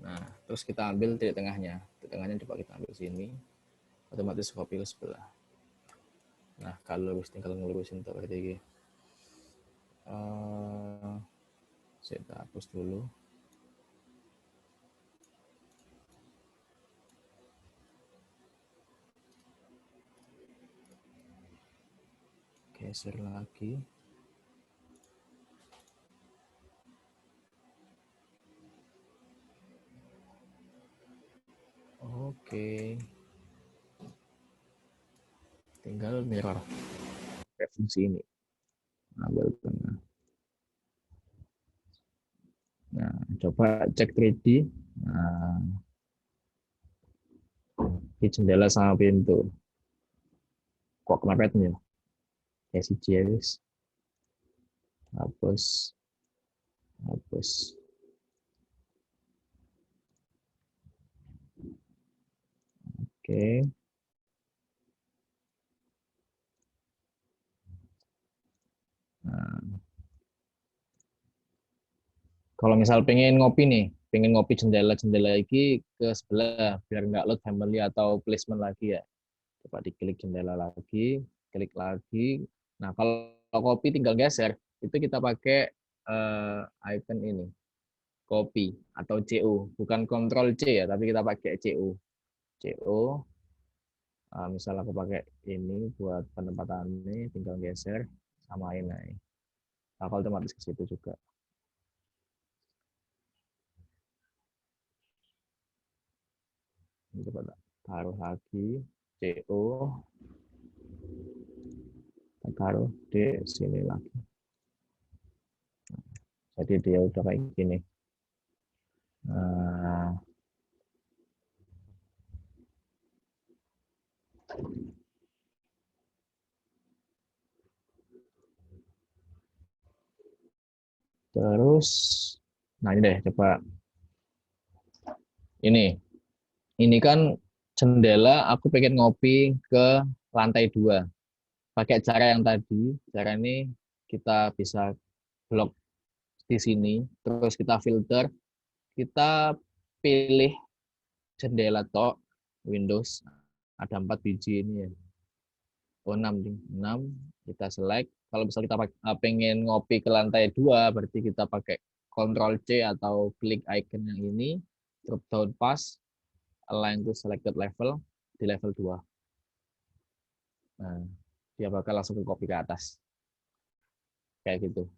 Nah, terus kita ambil titik tengahnya. Titik tengahnya coba kita ambil sini. Otomatis copy ke sebelah. Nah, kalau lurus tinggal ngelurusin tuh berarti ini. Saya hapus dulu. Geser lagi. Oke. Tinggal mirror. Pakai fungsi ini. Ambil tengah. Nah, coba cek 3D. Nah, di jendela sama pintu. Kok kemepetnya? Ya si James. Hapus. Hapus. Oke. Nah, kalau misal pengen ngopi nih, pengen ngopi jendela-jendela ini ke sebelah biar nggak load family atau placement lagi ya. Coba diklik jendela lagi, klik lagi. Nah, kalau kopi tinggal geser, itu kita pakai icon ini, kopi atau CO, bukan Ctrl C ya, tapi kita pakai CO. CO, misal aku pakai ini buat penempatan ini, tinggal geser, samain aja. Nah, otomatis ke situ juga. Coba taruh lagi, CO, taruh di sini lagi. Jadi dia udah kayak gini. Nah, terus, nah ini deh, coba ini kan jendela, aku pengen ngopi ke lantai 2. Pakai cara yang tadi, cara ini kita bisa blok di sini, terus kita filter, kita pilih jendela tok, Windows, ada 4 biji ini ya. Oh 6, 6 kita select. Kalau misal kita pengen ngopi ke lantai 2, berarti kita pakai Ctrl C atau klik icon yang ini, drop down pas, align to selected level di level 2. Nah, dia bakal langsung ke copy ke atas. Kayak gitu.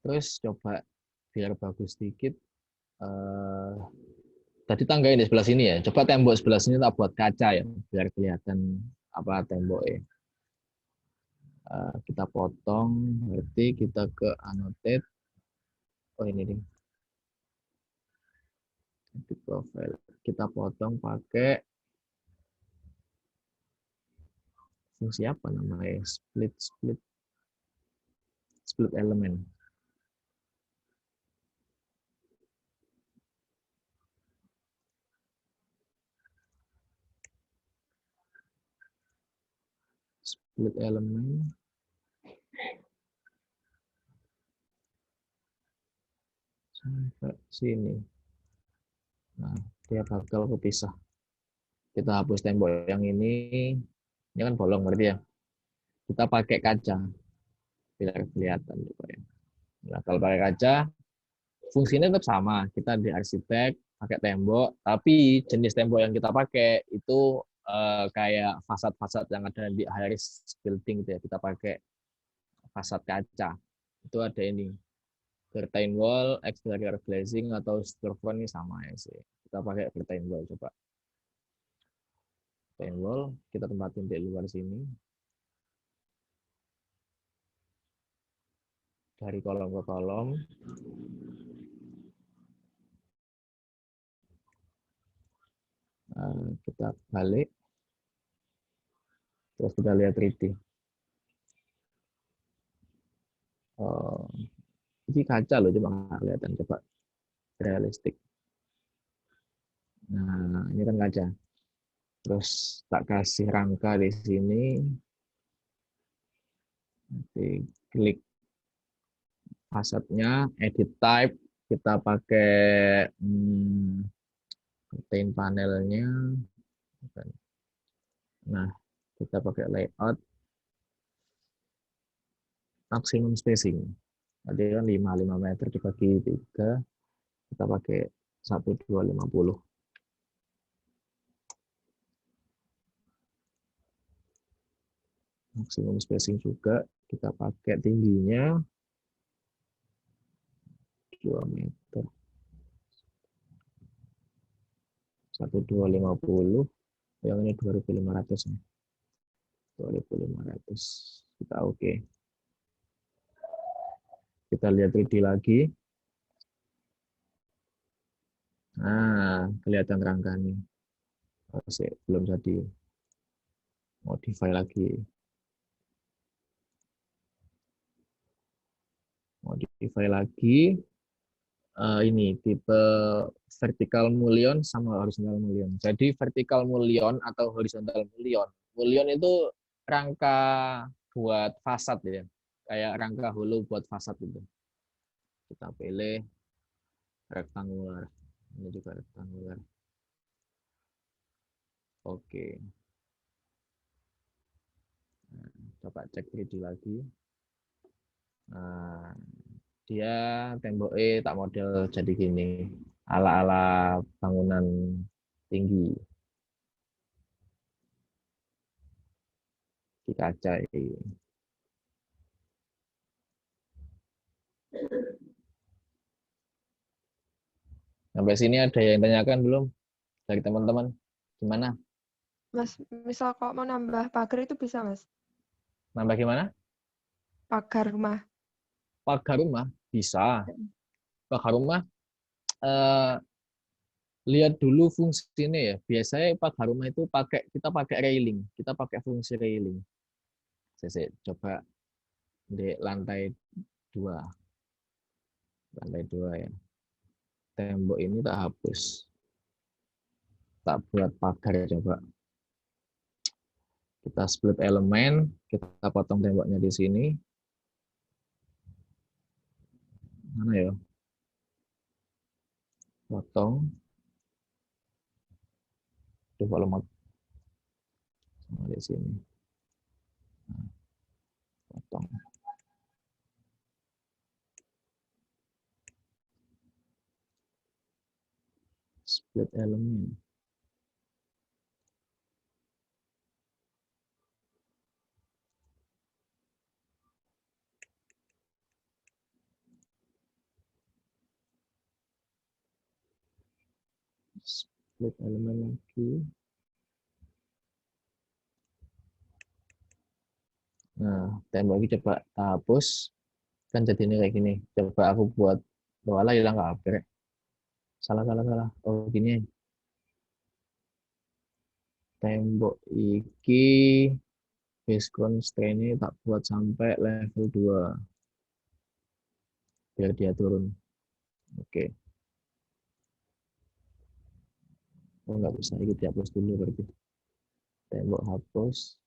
Terus coba biar bagus sedikit. Tadi tangga ini sebelah sini ya. Coba tembok sebelah sini tak buat kaca ya, biar kelihatan apa temboknya. Kita potong, berarti kita ke annotate. Oh ini nih. Di profile. Kita potong pakai fungsi apa namanya? Split element. Split element. Sampai sini. Nah, dia bakal kepisah. Kita hapus tembok yang ini kan bolong berarti ya. Kita pakai kaca biar kelihatan juga ya. Nah, kalau pakai kaca, fungsinya tetap sama. Kita di arsitek pakai tembok, tapi jenis tembok yang kita pakai itu kayak fasad-fasad yang ada di high-rise building gitu ya. Kita pakai fasad kaca. Itu ada ini. Curtain wall, exterior glazing atau storefront ini sama ya sih. Kita pakai curtain wall coba. Curtain wall kita tempatin di luar sini. Dari kolom ke kolom. Kita balik. Terus kita lihat 3D. Ini kaca loh, coba nggak kelihatan, coba realistik. Nah, ini kan kaca. Terus tak kasih rangka di sini. Nanti klik fasadnya, edit type, kita pakai contain panelnya. Nah, kita pakai layout maksimum spacing. Tadi kan 5 meter dibagi 3, kita pakai 1250. Maksimum spacing juga kita pakai tingginya 2 meter. 1250, yang ini 2500 nih. 2500 kita oke. Kita lihat 3D lagi. Nah, kelihatan rangka nih. Masih belum jadi. Modify lagi. Modify lagi. Ini tipe vertical mullion sama horizontal mullion. Jadi vertical mullion atau horizontal mullion. Mullion itu rangka buat fasad ya. Kayak rangka hulu buat fasad itu. Kita pilih rectangular. Ini juga rectangular. Oke. Nah, coba cek 3D lagi. Nah, dia temboknya tak model jadi gini. Ala-ala bangunan tinggi. Di kaca ini. Sampai sini ada yang tanyakan belum dari teman-teman? Gimana? Mas, misal kalau mau nambah pagar itu bisa, Mas? Nambah gimana? Pagar rumah. Pagar rumah bisa. Pagar rumah lihat dulu fungsinya ya. Biasanya pagar rumah itu kita pakai railing, kita pakai fungsi railing. Saya coba di lantai 2. Lantai 2 ya. Tembok ini tak hapus. Tak buat pagar coba. Kita split elemen, kita potong temboknya di sini. Mana ya? Potong. Coba lemot. Sama di sini. Nah, potong. Split elemen. Split elemen lagi. Nah, tembok ini coba hapus. Kan jadi ini kayak gini. Coba aku buat wala hilang nggak apa? Salah. Oh gini. Tembok iki base constraint-nya tak buat sampai level 2. Biar dia turun. Oke. Oh nggak bisa, ini dihapus dulu berarti. Tembok hapus.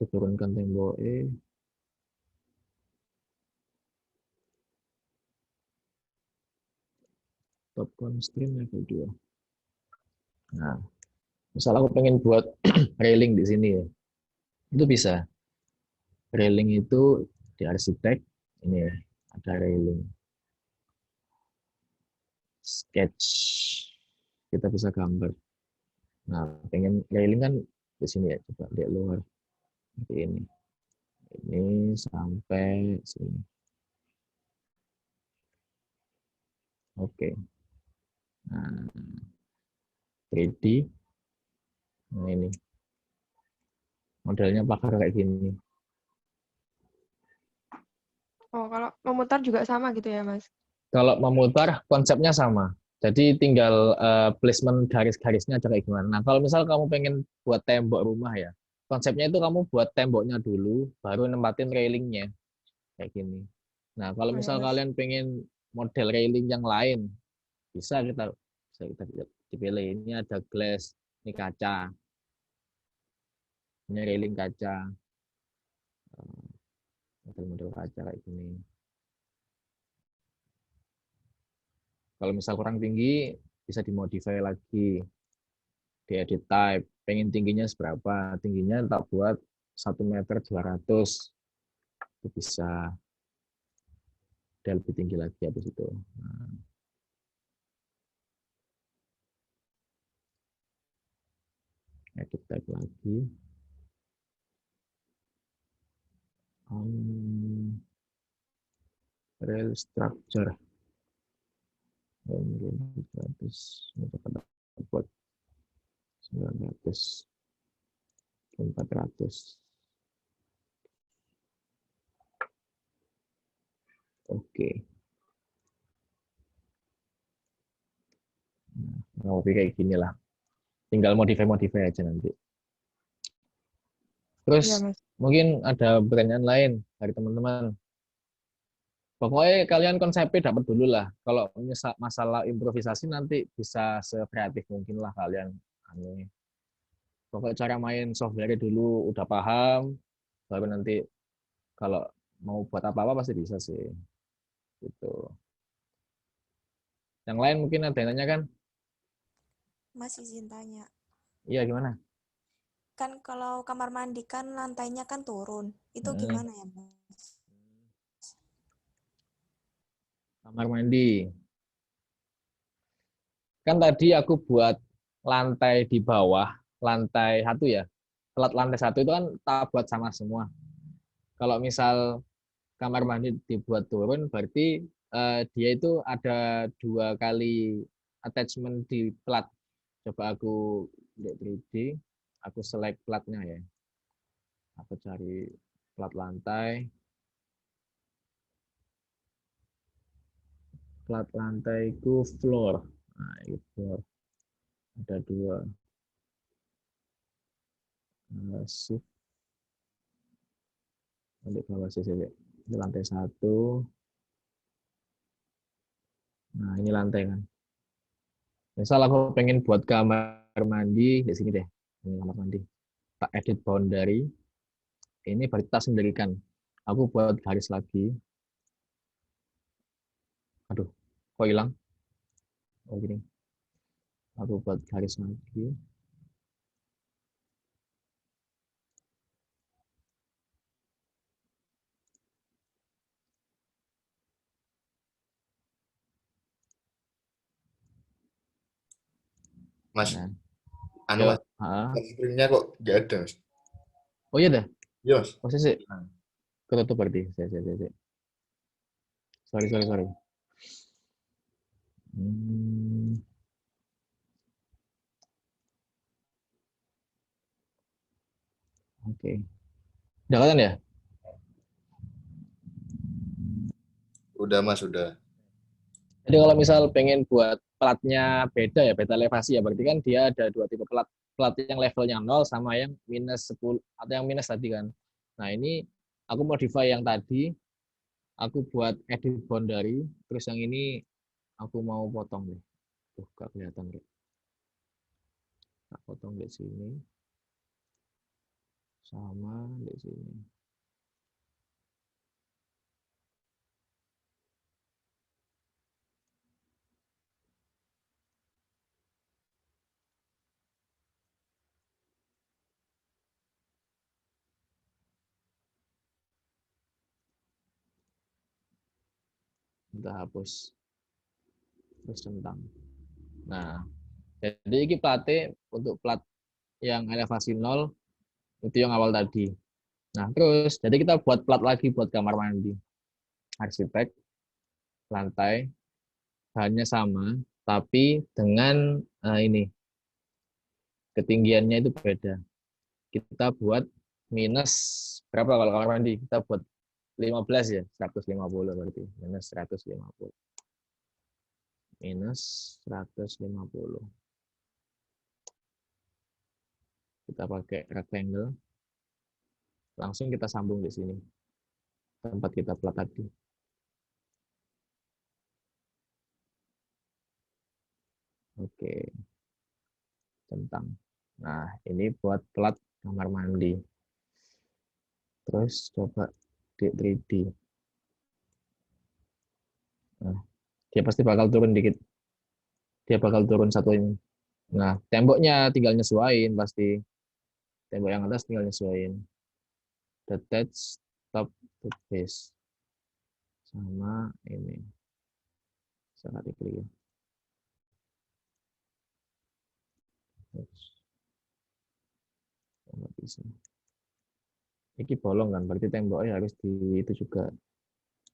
Diturunkan tembok top constraint level 2. Nah, misal aku pengen buat railing di sini ya. Itu bisa. Railing itu di arsitek ini ya, ada railing. Sketch. Kita bisa gambar. Nah, pengen railing kan di sini ya, coba lihat luar. Seperti ini. Ini sampai sini. Oke. Nah, 3D. Nah, ini. Modelnya pagar kayak gini. Oh, kalau memutar juga sama gitu ya, Mas? Kalau memutar, konsepnya sama. Jadi tinggal placement garis-garisnya aja kayak gimana. Nah, kalau misal kamu pengen buat tembok rumah ya, konsepnya itu kamu buat temboknya dulu, baru nempatin railingnya. Kayak gini. Nah, kalau Oh ya, misal Mas. kalian pengen model railing yang lain, bisa kita dipilih. Ini ada glass, ini kaca, ini railing kaca, model-model kaca kayak gini. Kalau misal kurang tinggi, bisa dimodify lagi, diedit type, pengen tingginya seberapa, tingginya tak buat 1,2 meter, itu bisa. Dia lebih tinggi lagi habis itu. Nah. Edit type lagi. Rail structure. 100, buat 900, 400. Oke. Nah, kayak gini lah. Tinggal modify aja nanti. Terus Iya, Mas. mungkin ada pertanyaan lain dari teman-teman. Pokoknya kalian konsepnya dapat dulu lah. Kalau masalah improvisasi nanti bisa sekreatif mungkin lah kalian. Pokoknya cara main software dulu udah paham, baru nanti kalau mau buat apa-apa pasti bisa sih. Gitu. Yang lain mungkin ada yang nanya kan? Mas izin tanya. Iya, gimana? Kan kalau kamar mandi kan lantainya kan turun. Itu gimana ya, Mas? Kamar mandi. Kan tadi aku buat lantai di bawah, lantai 1 ya. Plat lantai 1 itu kan tak buat sama semua. Kalau misal kamar mandi dibuat turun, berarti dia itu ada 2 kali attachment di plat. Coba aku lihat 3D, aku select platnya ya. Aku cari plat lantai. Plat lantai itu floor. Nah, itu floor. Ada 2. Shift. Nanti bawah sih. Ini lantai 1. Nah, ini lantai kan. Misal aku pengen buat kamar mandi di sini deh. Ini kamar mandi. Tak edit boundary. Ini baru kita sendirikan. Aku buat garis lagi. Aduh, kok hilang? Oh gini. Aku buat garis lagi. Mas, Nah, anu Mas, screen-nya kok nggak ada, Mas. oh iya dah. Iya, Mas. Posisi. Ketutup berarti. Sorry. Oke. Udah kan ya? Udah, Mas, udah. Jadi kalau misal pengen buat platnya beda ya, beda elevasi ya, berarti kan dia ada 2 tipe plat. Plat yang levelnya 0 sama yang minus 10 atau yang minus tadi kan. Nah, ini aku modify yang tadi, aku buat edit boundary, terus yang ini aku mau potong deh. Tuh, gak kelihatan deh. Tak potong di sini. Sama di sini. Kita hapus. Terus centang. Nah, jadi ini platnya untuk plat yang elevasi 0 itu yang awal tadi. Nah, terus jadi kita buat plat lagi buat kamar mandi. Arsitek, lantai, bahannya sama, tapi dengan ini ketinggiannya itu beda. Kita buat minus berapa kalau kamar mandi? Kita buat 15 ya, 150 berarti. Minus 150. Minus 150. Kita pakai rectangle. Langsung kita sambung di sini. Tempat kita plat tadi. Oke, centang. Nah, ini buat plat kamar mandi. Terus coba di 3D. Nah, dia pasti bakal turun dikit. Dia bakal turun satu ini. Nah, temboknya tinggal nyesuaiin pasti. Tembok yang atas tinggal nyesuaiin. Detach top to base. Sama ini. Sangat diklik. Nggak bisa. Ini bolong kan, berarti temboknya harus di itu juga.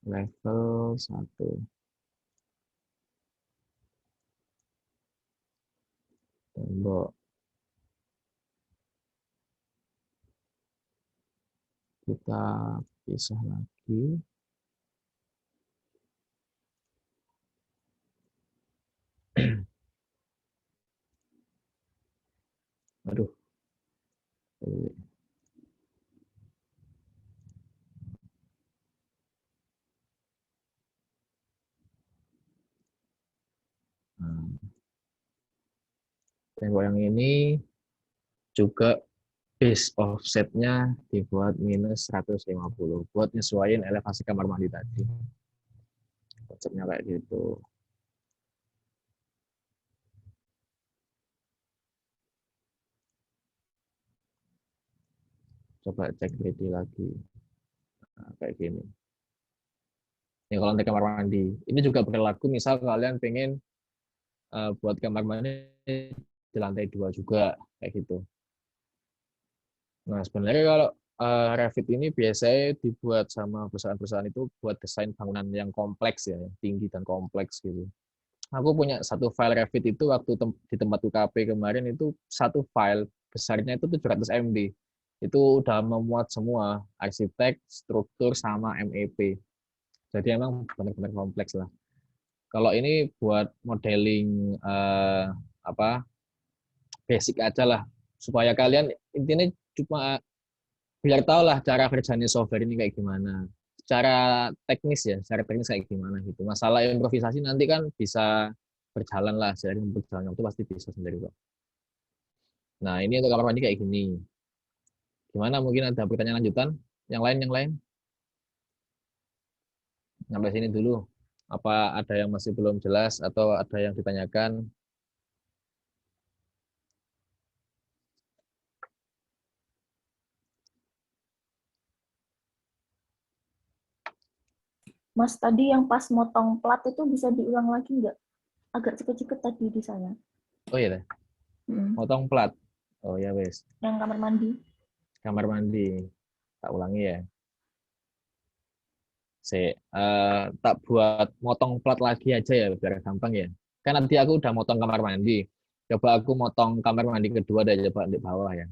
Level 1. Tembok. Kita pisah lagi. Aduh. Nah, tembok yang ini juga base offsetnya dibuat minus 150 buat nyesuaiin elevasi kamar mandi tadi. Konsepnya kayak gitu. Coba cek 3D lagi. Nah, kayak gini. Ini kalau untuk kamar mandi. Ini juga berlaku misal kalian pengen buat kamar mandi di lantai 2 juga kayak gitu. Nah, sebenarnya kalau Revit ini biasanya dibuat sama perusahaan-perusahaan itu buat desain bangunan yang kompleks ya, tinggi dan kompleks gitu. Aku punya satu file Revit itu waktu di tempat UKP kemarin itu satu file besarnya itu 700 MB. Itu udah memuat semua arsitek, struktur sama MEP. Jadi emang benar-benar kompleks lah. Kalau ini buat modeling basic aja lah supaya kalian intinya cuma biar tahu lah cara kerjanya software ini kayak gimana. Secara teknis kayak gimana gitu. Masalah improvisasi nanti kan bisa berjalan lah, seiring berjalan itu pasti bisa sendiri kok. Nah, ini untuk kamar mandi kayak gini. Gimana, mungkin ada pertanyaan lanjutan? Yang lain? Sampai sini dulu. Apa ada yang masih belum jelas atau ada yang ditanyakan? Mas, tadi yang pas motong plat itu bisa diulang lagi nggak? Agak cepet-cepet tadi di saya. Oh iya, motong plat. Oh ya wes. Yang kamar mandi. Kamar mandi. Tak ulangi ya. Tak buat motong plat lagi aja ya biar gampang ya. Kan nanti aku udah motong kamar mandi. Coba aku motong kamar mandi kedua dan coba di bawah ya.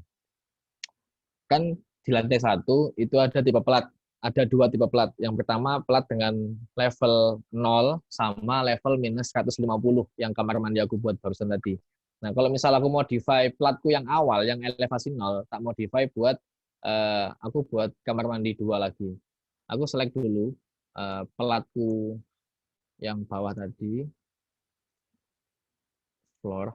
Kan di lantai 1 itu ada tipe plat. Ada 2 tipe plat. Yang pertama plat dengan level 0 sama level minus 150 yang kamar mandi aku buat barusan tadi. Nah, kalau misal aku modify platku yang awal, yang elevasi 0, tak modify buat aku buat kamar mandi 2 lagi. Aku select dulu platku yang bawah tadi, floor.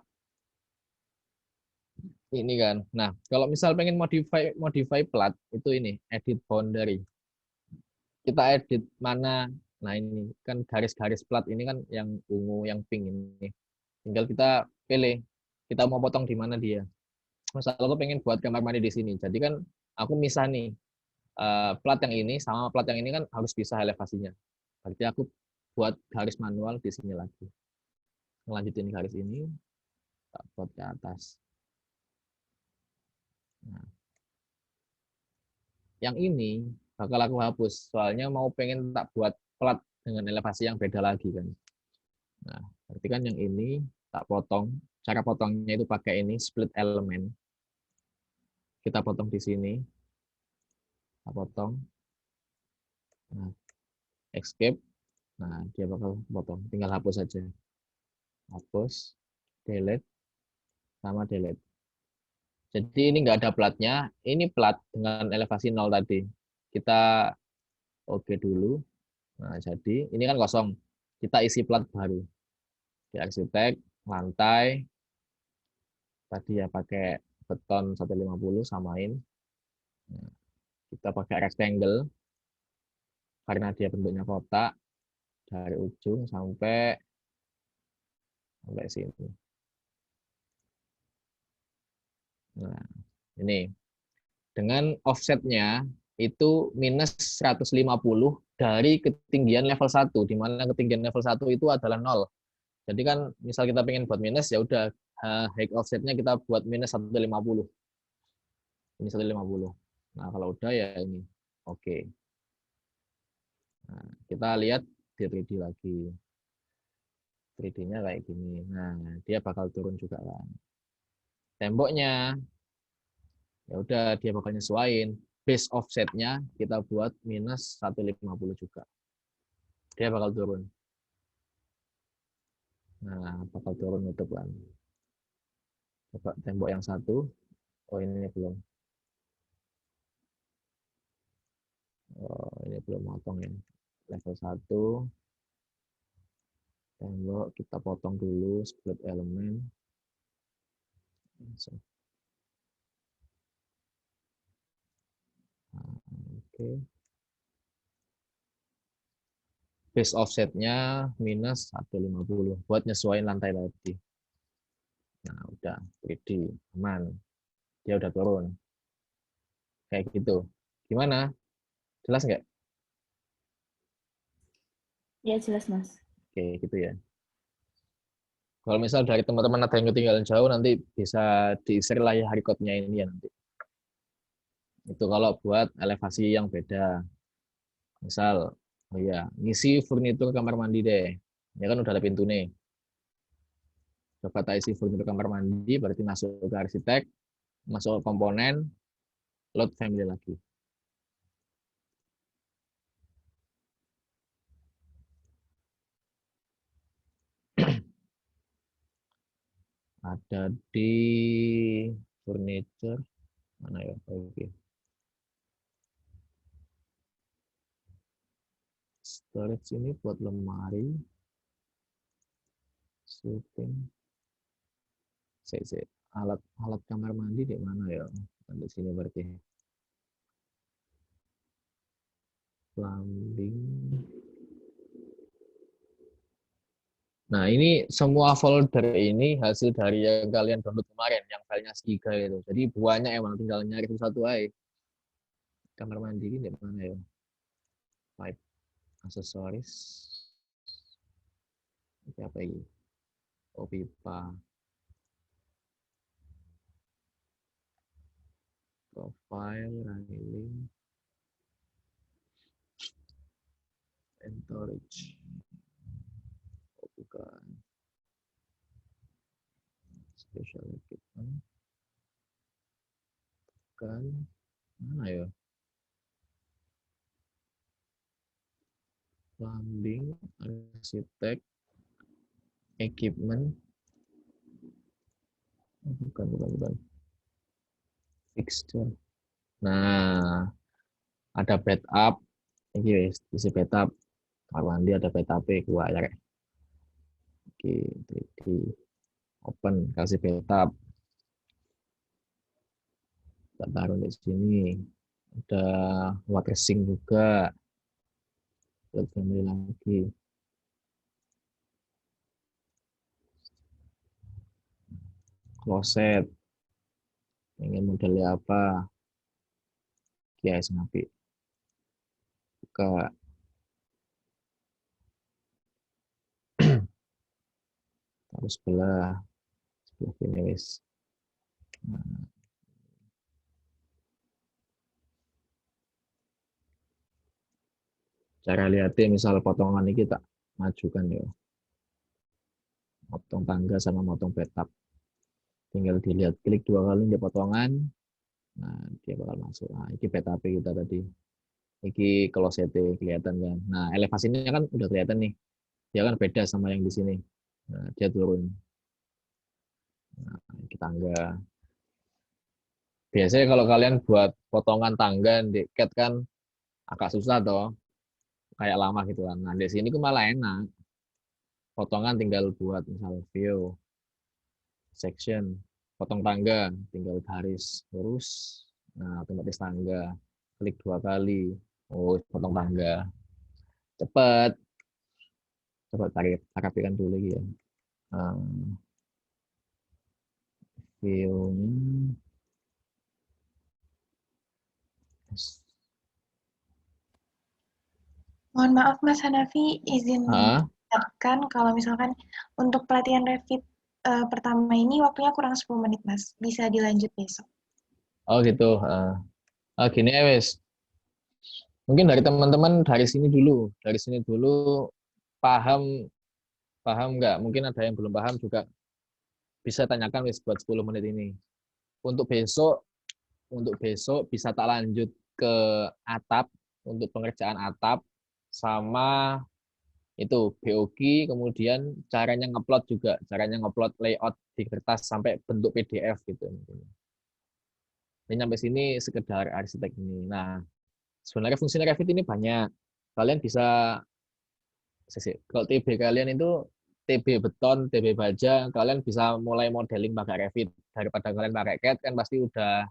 Ini kan. Nah, kalau misal pengen modify plat, itu ini, edit boundary. Kita edit mana, nah ini kan garis-garis plat ini kan yang ungu, yang pink ini. Tinggal kita pilih, kita mau potong di mana dia. Misal aku pengen buat kamar mandi di sini, jadi kan aku misah nih, plat yang ini sama plat yang ini kan harus bisa elevasinya. Berarti aku buat garis manual di sini lagi. Ngelanjutin garis ini, tak buat ke atas. Nah, yang ini bakal aku hapus, soalnya mau pengen tak buat plat dengan elevasi yang beda lagi kan. Nah, berarti kan yang ini tak potong. Cara potongnya itu pakai ini, split element. Kita potong di sini. Kita potong. Nah, escape. Nah, dia bakal potong. Tinggal hapus saja. Hapus, delete, sama delete. Jadi ini nggak ada platnya. Ini plat dengan elevasi 0 tadi. Kita oke dulu. Nah, jadi ini kan kosong. Kita isi plat baru. Di arsitek, lantai, tadi ya pakai beton 150 samain. Nah, kita pakai rectangle karena dia bentuknya kotak dari ujung sampai sini. Nah, ini dengan offsetnya itu minus 150 dari ketinggian level 1, di mana ketinggian level 1 itu adalah 0. Jadi kan misal kita pengen buat minus, ya udah height offsetnya kita buat minus 150. Ini 150. Nah, kalau udah ya ini. Oke. Nah, kita lihat di 3D lagi. 3D-nya kayak gini. Nah, dia bakal turun juga kan. Temboknya ya udah dia bakal nyesuaiin. Base offsetnya kita buat minus 150 juga. Dia bakal turun. Nah, bakal turun itu kan. Coba tembok yang satu. Oh, ini belum. Oh, ini belum motong ya. Level 1. Tembok kita potong dulu split elemen. Nah, oke. Base offsetnya minus 150 buat nyesuaiin lantai tadi. Nah, udah 3D aman. Dia udah turun. Kayak gitu. Gimana? Jelas nggak? Ya, jelas, Mas. Oke, gitu ya. Kalau misal dari teman-teman ada yang ketinggalan jauh, nanti bisa di-share lah ya hardcode-nya ini ya nanti. Itu kalau buat elevasi yang beda. Misal, oh ya, ngisi furnitur kamar mandi deh. Ya kan udah ada pintu nih. Coba tak isi furnitur kamar mandi, berarti masuk ke arsitek, masuk ke komponen, load family lagi. Ada di furniture, mana ya? Oke. Storage ini buat lemari, syuting, alat kamar mandi di mana ya? Di sini berarti. Plumbing. Nah, ini semua folder ini hasil dari yang kalian download kemarin, yang filenya segiga itu. Jadi banyak emang, tinggal nyari satu aja. Kamar mandi ini di mana ya? Pipe, aksesoris. Ini apa ini? Oh, pipa. Profile, railing, and storage. Oh, bukan. Special equipment. Bukan. Mana ya? Plumbing, arsitek, equipment. Bukan. Fixture. Nah, ada backup. Ini isi backup. Kamar mandi ada backup gua ya. Oke, 3D. Open, kasih backup. Kita taruh di sini. Ada water sink juga. Load family lagi. Closet. Ingin modelnya apa? Kias ngapi. Buka. Taruh sebelah sini wis. Nah. Cara lihatnya misal potongan ini kita majukan ya. Potong tangga sama motong bathtub. Tinggal dilihat, klik 2 kali di potongan. Nah, dia bakal masuk. Nah, ini bathtub kita tadi. Ini klosetnya kelihatan kan. Nah, elevasinya kan udah kelihatan nih. Dia kan beda sama yang di sini. Nah, dia turun. Nah, ini tangga. Biasanya kalau kalian buat potongan tangga di CAD kan agak susah toh. Kayak lama gitu kan. Nah, di sini tuh malah enak. Potongan tinggal buat misal view, section, potong tangga, tinggal garis lurus. Nah, otomatis tangga. Klik 2 kali. Oh, potong tangga. Cepat. Coba rapikan dulu lagi ya. View-nya. Mohon maaf Mas Hanafi, izin Ah, mengingatkan kalau misalkan untuk pelatihan Revit pertama ini waktunya kurang 10 menit Mas. Bisa dilanjut besok. oh gitu. Gini ya wes. Mungkin dari teman-teman dari sini dulu paham nggak? Mungkin ada yang belum paham juga bisa tanyakan wes buat 10 menit ini. Untuk besok bisa tak lanjut ke atap untuk pengerjaan atap sama itu BOG, kemudian caranya ngupload layout di kertas sampai bentuk PDF gitu. Ini sampai sini sekedar arsitek ini. Nah, sebenarnya fungsi Revit ini banyak. Kalian bisa, kalau TB kalian itu TB beton, TB baja, kalian bisa mulai modeling pakai Revit. Daripada kalian pakai CAD kan pasti udah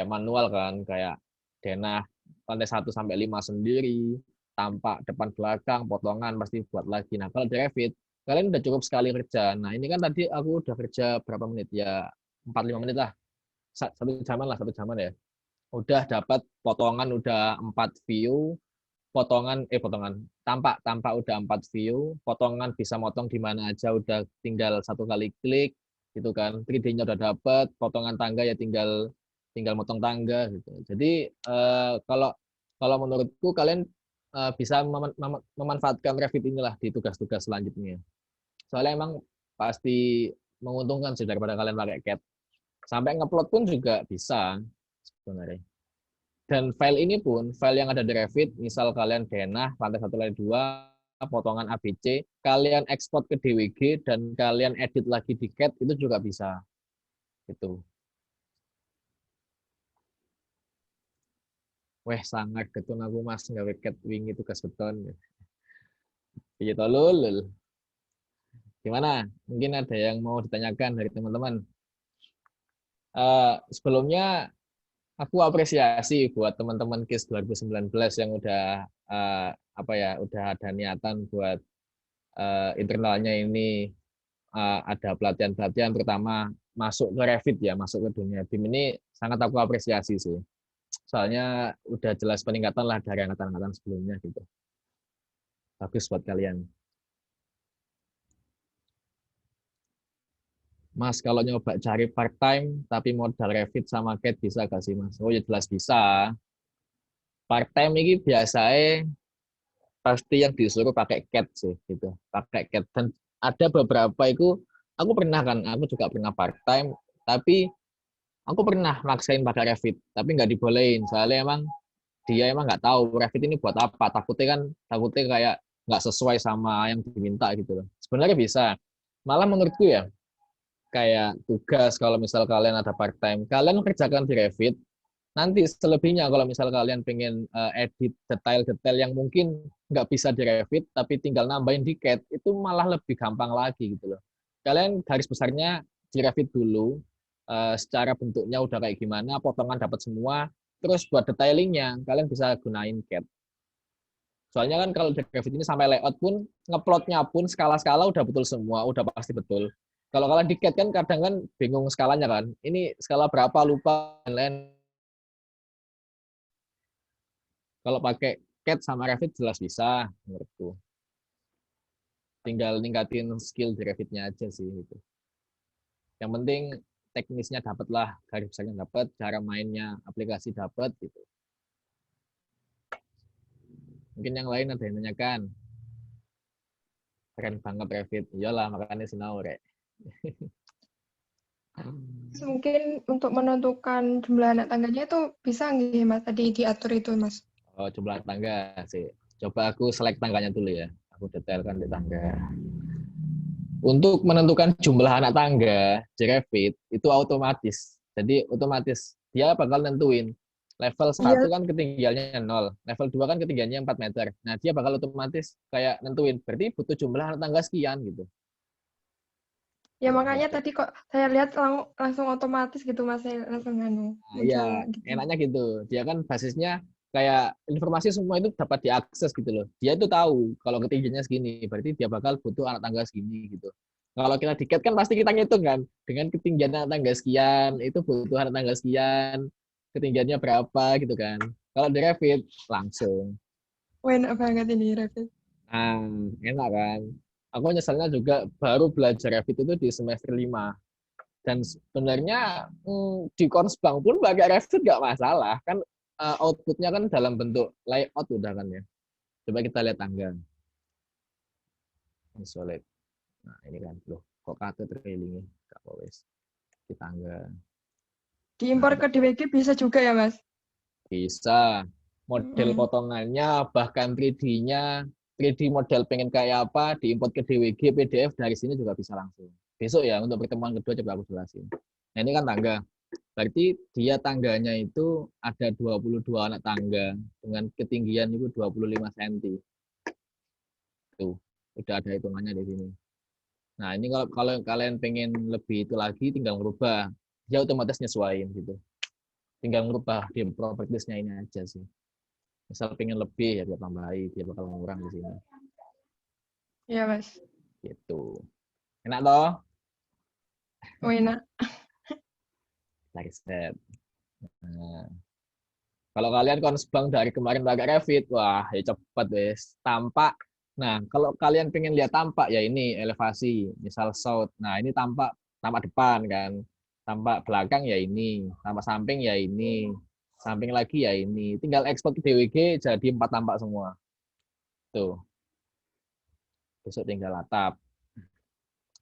manual kan, kayak denah lantai 1 sampai 5 sendiri, tampak depan belakang, potongan pasti buat lagi. Nah, kalau di Revit kalian udah cukup sekali kerja. Nah, ini kan tadi aku udah kerja berapa menit ya? 4-5 menit lah. Satu jaman ya. Udah dapat potongan udah 4 view, potongan tampak udah 4 view, potongan bisa motong di mana aja udah tinggal 1 kali klik gitu kan. 3D-nya udah dapat, potongan tangga ya tinggal motong tangga gitu. Jadi kalau menurutku kalian bisa memanfaatkan Revit inilah di tugas-tugas selanjutnya. Soalnya emang pasti menguntungkan sih daripada kalian pakai CAD. Sampai ngupload pun juga bisa sebenarnya. Dan file ini pun, file yang ada di Revit, misal kalian denah, lantai 1, lantai 2, potongan ABC, kalian ekspor ke DWG, dan kalian edit lagi di CAD, itu juga bisa. Gitu. Weh, sangat ketun aku mas, nggak CAD wingi tugas beton. Gitu, lul. Gimana? Mungkin ada yang mau ditanyakan dari teman-teman. Sebelumnya, aku apresiasi buat teman-teman KIS 2019 yang udah udah ada niatan buat internalnya ini ada pelatihan-pelatihan pertama masuk ke Revit ya, masuk ke dunia BIM ini sangat aku apresiasi sih. Soalnya udah jelas peningkatan lah dari angkatan-angkatan sebelumnya gitu. Bagus buat kalian. Mas, kalau nyoba cari part-time tapi modal Revit sama CAD bisa gak sih, Mas? Oh ya jelas bisa. Part-time ini biasanya pasti yang disuruh pakai CAD sih gitu. Pakai CAD dan ada beberapa itu aku juga pernah part-time tapi aku pernah maksain pakai Revit tapi nggak dibolehin soalnya dia emang nggak tahu Revit ini buat apa. Takutnya kayak nggak sesuai sama yang diminta gitu loh. Sebenarnya bisa. Malah menurutku ya kayak tugas kalau misal kalian ada part time, kalian kerjakan di Revit. Nanti selebihnya kalau misal kalian pengen edit detail-detail yang mungkin nggak bisa di Revit, tapi tinggal nambahin di CAD, itu malah lebih gampang lagi gitu loh. Kalian garis besarnya di Revit dulu, secara bentuknya udah kayak gimana, potongan dapat semua, terus buat detailingnya kalian bisa gunain CAD. Soalnya kan kalau di Revit ini sampai layout pun, ngeplotnya pun skala-skala udah betul semua, udah pasti betul. Kalau kalian di CAD kan kadang kan bingung skalanya kan. Ini skala berapa lupa dan lain. Kalau pakai CAD sama Revit jelas bisa menurutku. Tinggal ningkatin skill di Revit-nya aja sih gitu. Yang penting teknisnya dapat lah, garis besarnya dapat, cara mainnya aplikasi dapat gitu. Mungkin yang lain ada yang tanyakan. Keren banget Revit. Iyalah makanya sinau rek. Mungkin untuk menentukan jumlah anak tangganya itu bisa nggak Mas tadi diatur itu Mas? Oh, jumlah tangga sih. Coba aku select tangganya dulu ya. Aku detailkan di tangga. Untuk menentukan jumlah anak tangga di Revit itu otomatis. Jadi otomatis dia bakal nentuin level 1 kan ketinggiannya 0, level 2 kan ketinggiannya 4 meter. Nah, dia bakal otomatis kayak nentuin berarti butuh jumlah anak tangga sekian gitu. Ya makanya tadi kok saya lihat langsung otomatis gitu Mas, saya langsung Nah, muncul ya, gitu. enaknya gitu. Dia kan basisnya kayak informasi semua itu dapat diakses gitu loh. Dia itu tahu kalau ketinggiannya segini, berarti dia bakal butuh anak tangga segini gitu. Kalau kita diket kan pasti kita ngitung kan, dengan ketinggian anak tangga sekian, itu butuh anak tangga sekian, ketinggiannya berapa gitu kan. Kalau di Revit langsung. Wah, enak banget ini Revit. Nah, enak kan. Aku nyesalnya juga baru belajar Revit itu di semester 5. Dan sebenarnya di Konsbang pun pakai Revit nggak masalah. Kan outputnya kan dalam bentuk layout udah kan ya. Coba kita lihat tangga. Ini solid. Nah ini kan, loh kok kata trailing nggak wes di tangga. Diimpor Nah, ke DWG bisa juga ya Mas? bisa. Model potongannya, bahkan 3D-nya, 3D model pengen kayak apa, diimport ke DWG, PDF dari sini juga bisa langsung. Besok ya, untuk pertemuan kedua coba aku jelasin. Nah ini kan tangga. Berarti dia tangganya itu ada 22 anak tangga dengan ketinggian itu 25 cm. Tuh, udah ada hitungannya di sini. Nah, ini kalau kalian pengen lebih itu lagi tinggal merubah. Dia otomatis nyesuaiin gitu. Tinggal merubah di propertiesnya ini aja sih. Misal pengen lebih ya dia tambahin, dia bakal ngurang di sini. Iya Mas. Gitu. Enak toh? Oh enak. Dari step. Nah, kalau kalian Konsbang dari kemarin pakai Revit, wah ya cepet wes. Tampak. Nah, kalau kalian pengen lihat tampak ya ini elevasi, misal south. Nah, ini tampak depan kan. Tampak belakang ya ini, tampak samping ya ini, samping lagi ya ini. Tinggal ekspor ke DWG jadi 4 tampak semua. Tuh. Besok tinggal atap.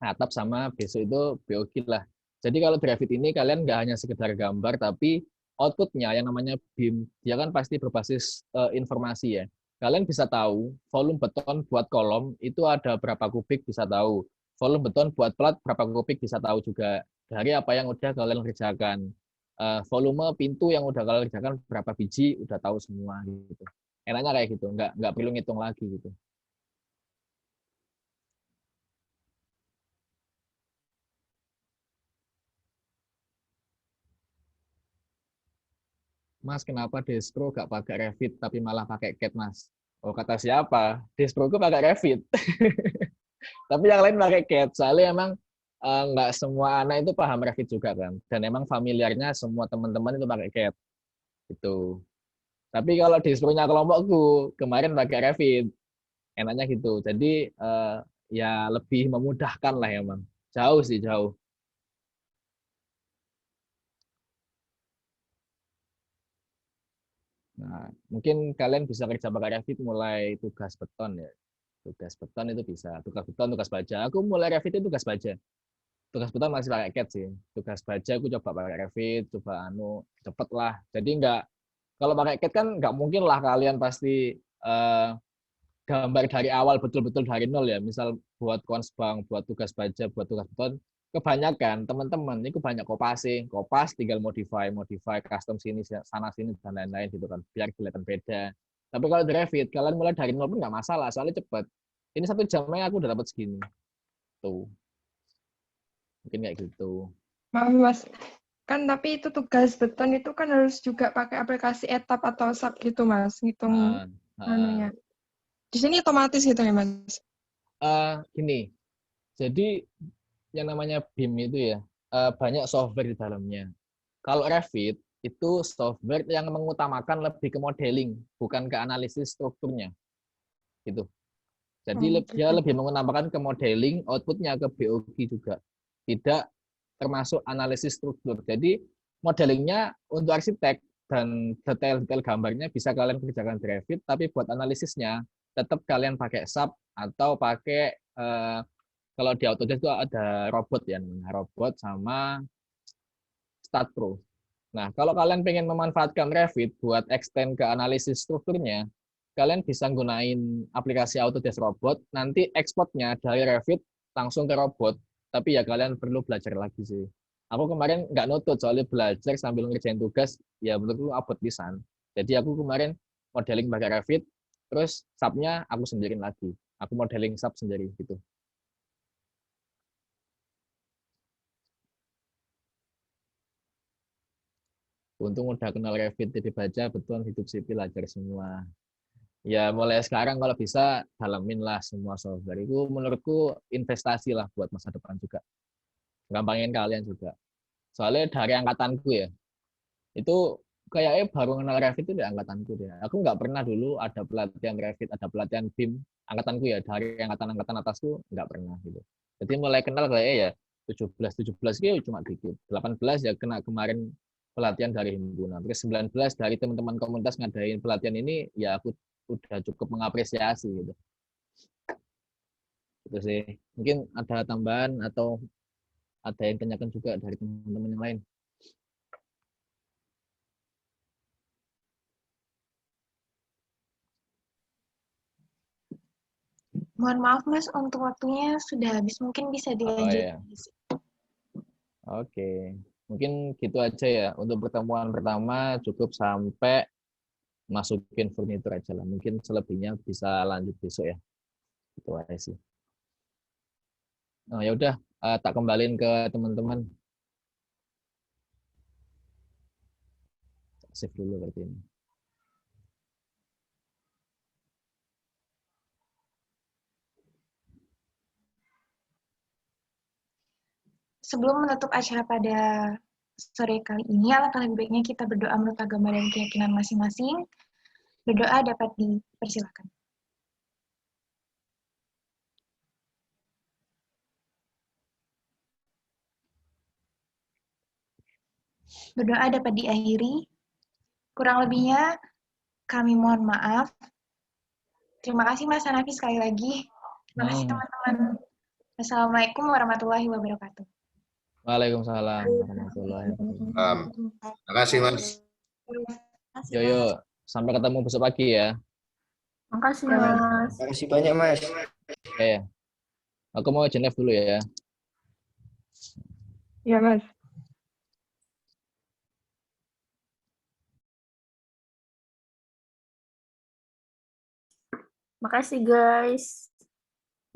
Atap sama besok itu BOG lah. Jadi kalau di Revit ini kalian nggak hanya sekedar gambar, tapi outputnya yang namanya BIM, dia kan pasti berbasis informasi ya. Kalian bisa tahu volume beton buat kolom itu ada berapa kubik bisa tahu. Volume beton buat plat berapa kubik bisa tahu juga. Dari apa yang udah kalian kerjakan. Volume pintu yang udah kalian kerjakan berapa biji udah tahu semua gitu. Enaknya kayak gitu, nggak perlu ngitung lagi gitu. Mas, kenapa Despro gak pakai Revit tapi malah pakai CAD, Mas? Oh, kata siapa? Despro gue pakai Revit. Tapi yang lain pakai CAD. Soalnya emang nggak semua anak itu paham Revit juga kan. Dan emang familiarnya semua teman-teman itu pakai CAD. Gitu. Tapi kalau Despro-nya kelompokku, kemarin pakai Revit. Enaknya gitu. Jadi ya lebih memudahkan lah emang. Jauh sih, jauh. Nah, mungkin kalian bisa kerja pakai Revit mulai tugas beton ya. Tugas beton itu bisa. Tugas beton, tugas baja. Aku mulai Revit itu tugas baja. Tugas beton masih pakai CAD sih. Tugas baja aku coba pakai Revit, coba cepet lah. Jadi kalau pakai CAD kan nggak mungkin lah kalian pasti gambar dari awal betul-betul dari nol ya. Misal buat Konsbang, buat tugas baja, buat tugas beton, kebanyakan teman-teman itu banyak kopas tinggal modify custom sini sana sini dan lain-lain gitu kan biar kelihatan beda. Tapi kalau di Revit kalian mulai dari nol pun nggak masalah soalnya cepet. Ini 1 jamnya aku udah dapat segini tuh, mungkin kayak gitu. Maaf Mas. Kan tapi itu tugas beton itu kan harus juga pakai aplikasi etap atau SAP gitu Mas, ngitung anunya. Di sini otomatis gitu ya Mas? Gini, jadi yang namanya BIM itu ya banyak software di dalamnya. Kalau Revit itu software yang mengutamakan lebih ke modeling, bukan ke analisis strukturnya, gitu. Jadi dia lebih mengutamakan ke modeling, outputnya ke BOG juga, tidak termasuk analisis struktur. Jadi modelingnya untuk arsitek dan detail-detail gambarnya bisa kalian kerjakan di Revit, tapi buat analisisnya tetap kalian pakai SAP atau pakai kalau di Autodesk itu ada robot ya, robot sama StatPro. Nah, kalau kalian pengen memanfaatkan Revit buat extend ke analisis strukturnya, kalian bisa gunain aplikasi Autodesk Robot, nanti ekspornya dari Revit langsung ke robot, tapi ya kalian perlu belajar lagi sih. Aku kemarin nggak nutut soalnya belajar sambil ngerjain tugas, ya menurutku abot pisan. Jadi aku kemarin modeling pakai Revit, terus SAP-nya aku sendiriin lagi. Aku modeling SAP sendiri gitu. Untung udah kenal Revit, jadi baca betul hidup sipil ajar semua. Ya mulai sekarang kalau bisa dalamin lah semua software. Itu menurutku investasi lah buat masa depan juga. Gampangin kalian juga. Soalnya dari angkatanku ya, itu kayaknya baru kenal Revit itu di angkatanku deh. Aku nggak pernah dulu ada pelatihan Revit, ada pelatihan BIM. Angkatanku ya, dari angkatan-angkatan atasku nggak pernah gitu. Jadi mulai kenal kayaknya ya 17 itu cuma dikit. 18 ya kena kemarin pelatihan dari himpunan. Terus 19 dari teman-teman komunitas ngadain pelatihan ini, ya aku udah cukup mengapresiasi gitu. Itu sih. Mungkin ada tambahan atau ada yang tanyakan juga dari teman-teman yang lain. Mohon maaf Mas, untuk waktunya sudah habis. Mungkin bisa dilanjut. Oh, iya. Oke. Mungkin gitu aja ya. Untuk pertemuan pertama cukup sampai masukin furnitur aja lah. Mungkin selebihnya bisa lanjut besok ya. Itu aja sih. Oh, ya udah, tak kembaliin ke teman-teman. Save dulu berarti ini. Sebelum menutup acara pada sore kali ini, alangkah lebih baiknya kita berdoa menurut agama dan keyakinan masing-masing. Berdoa dapat dipersilakan. Berdoa dapat diakhiri. Kurang lebihnya kami mohon maaf. Terima kasih Mas Hanafi sekali lagi. Terima kasih teman-teman. Assalamualaikum warahmatullahi wabarakatuh. Waalaikumsalam warahmatullahi wabarakatuh. Terima kasih, Mas. Yo, sampai ketemu besok pagi ya. Makasih, Mas. Makasih banyak, Mas. Ya. Aku mau izin live dulu ya. Iya, Mas. Makasih, guys.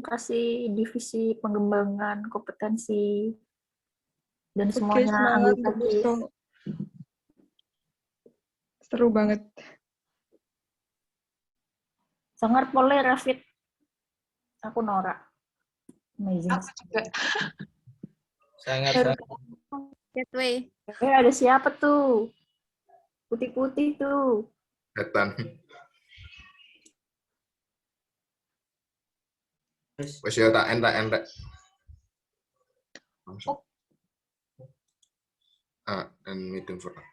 Makasih divisi pengembangan kompetensi dan Oke, semuanya semangat anggota untuk besok. Seru banget. sangat poler Revit. Aku Nora. Amazing. Aku juga. Sangat. Gateway. Ada siapa tuh? Putih-putih tuh. Setan. Wes ya tak entek. Langsung. And meeting for now.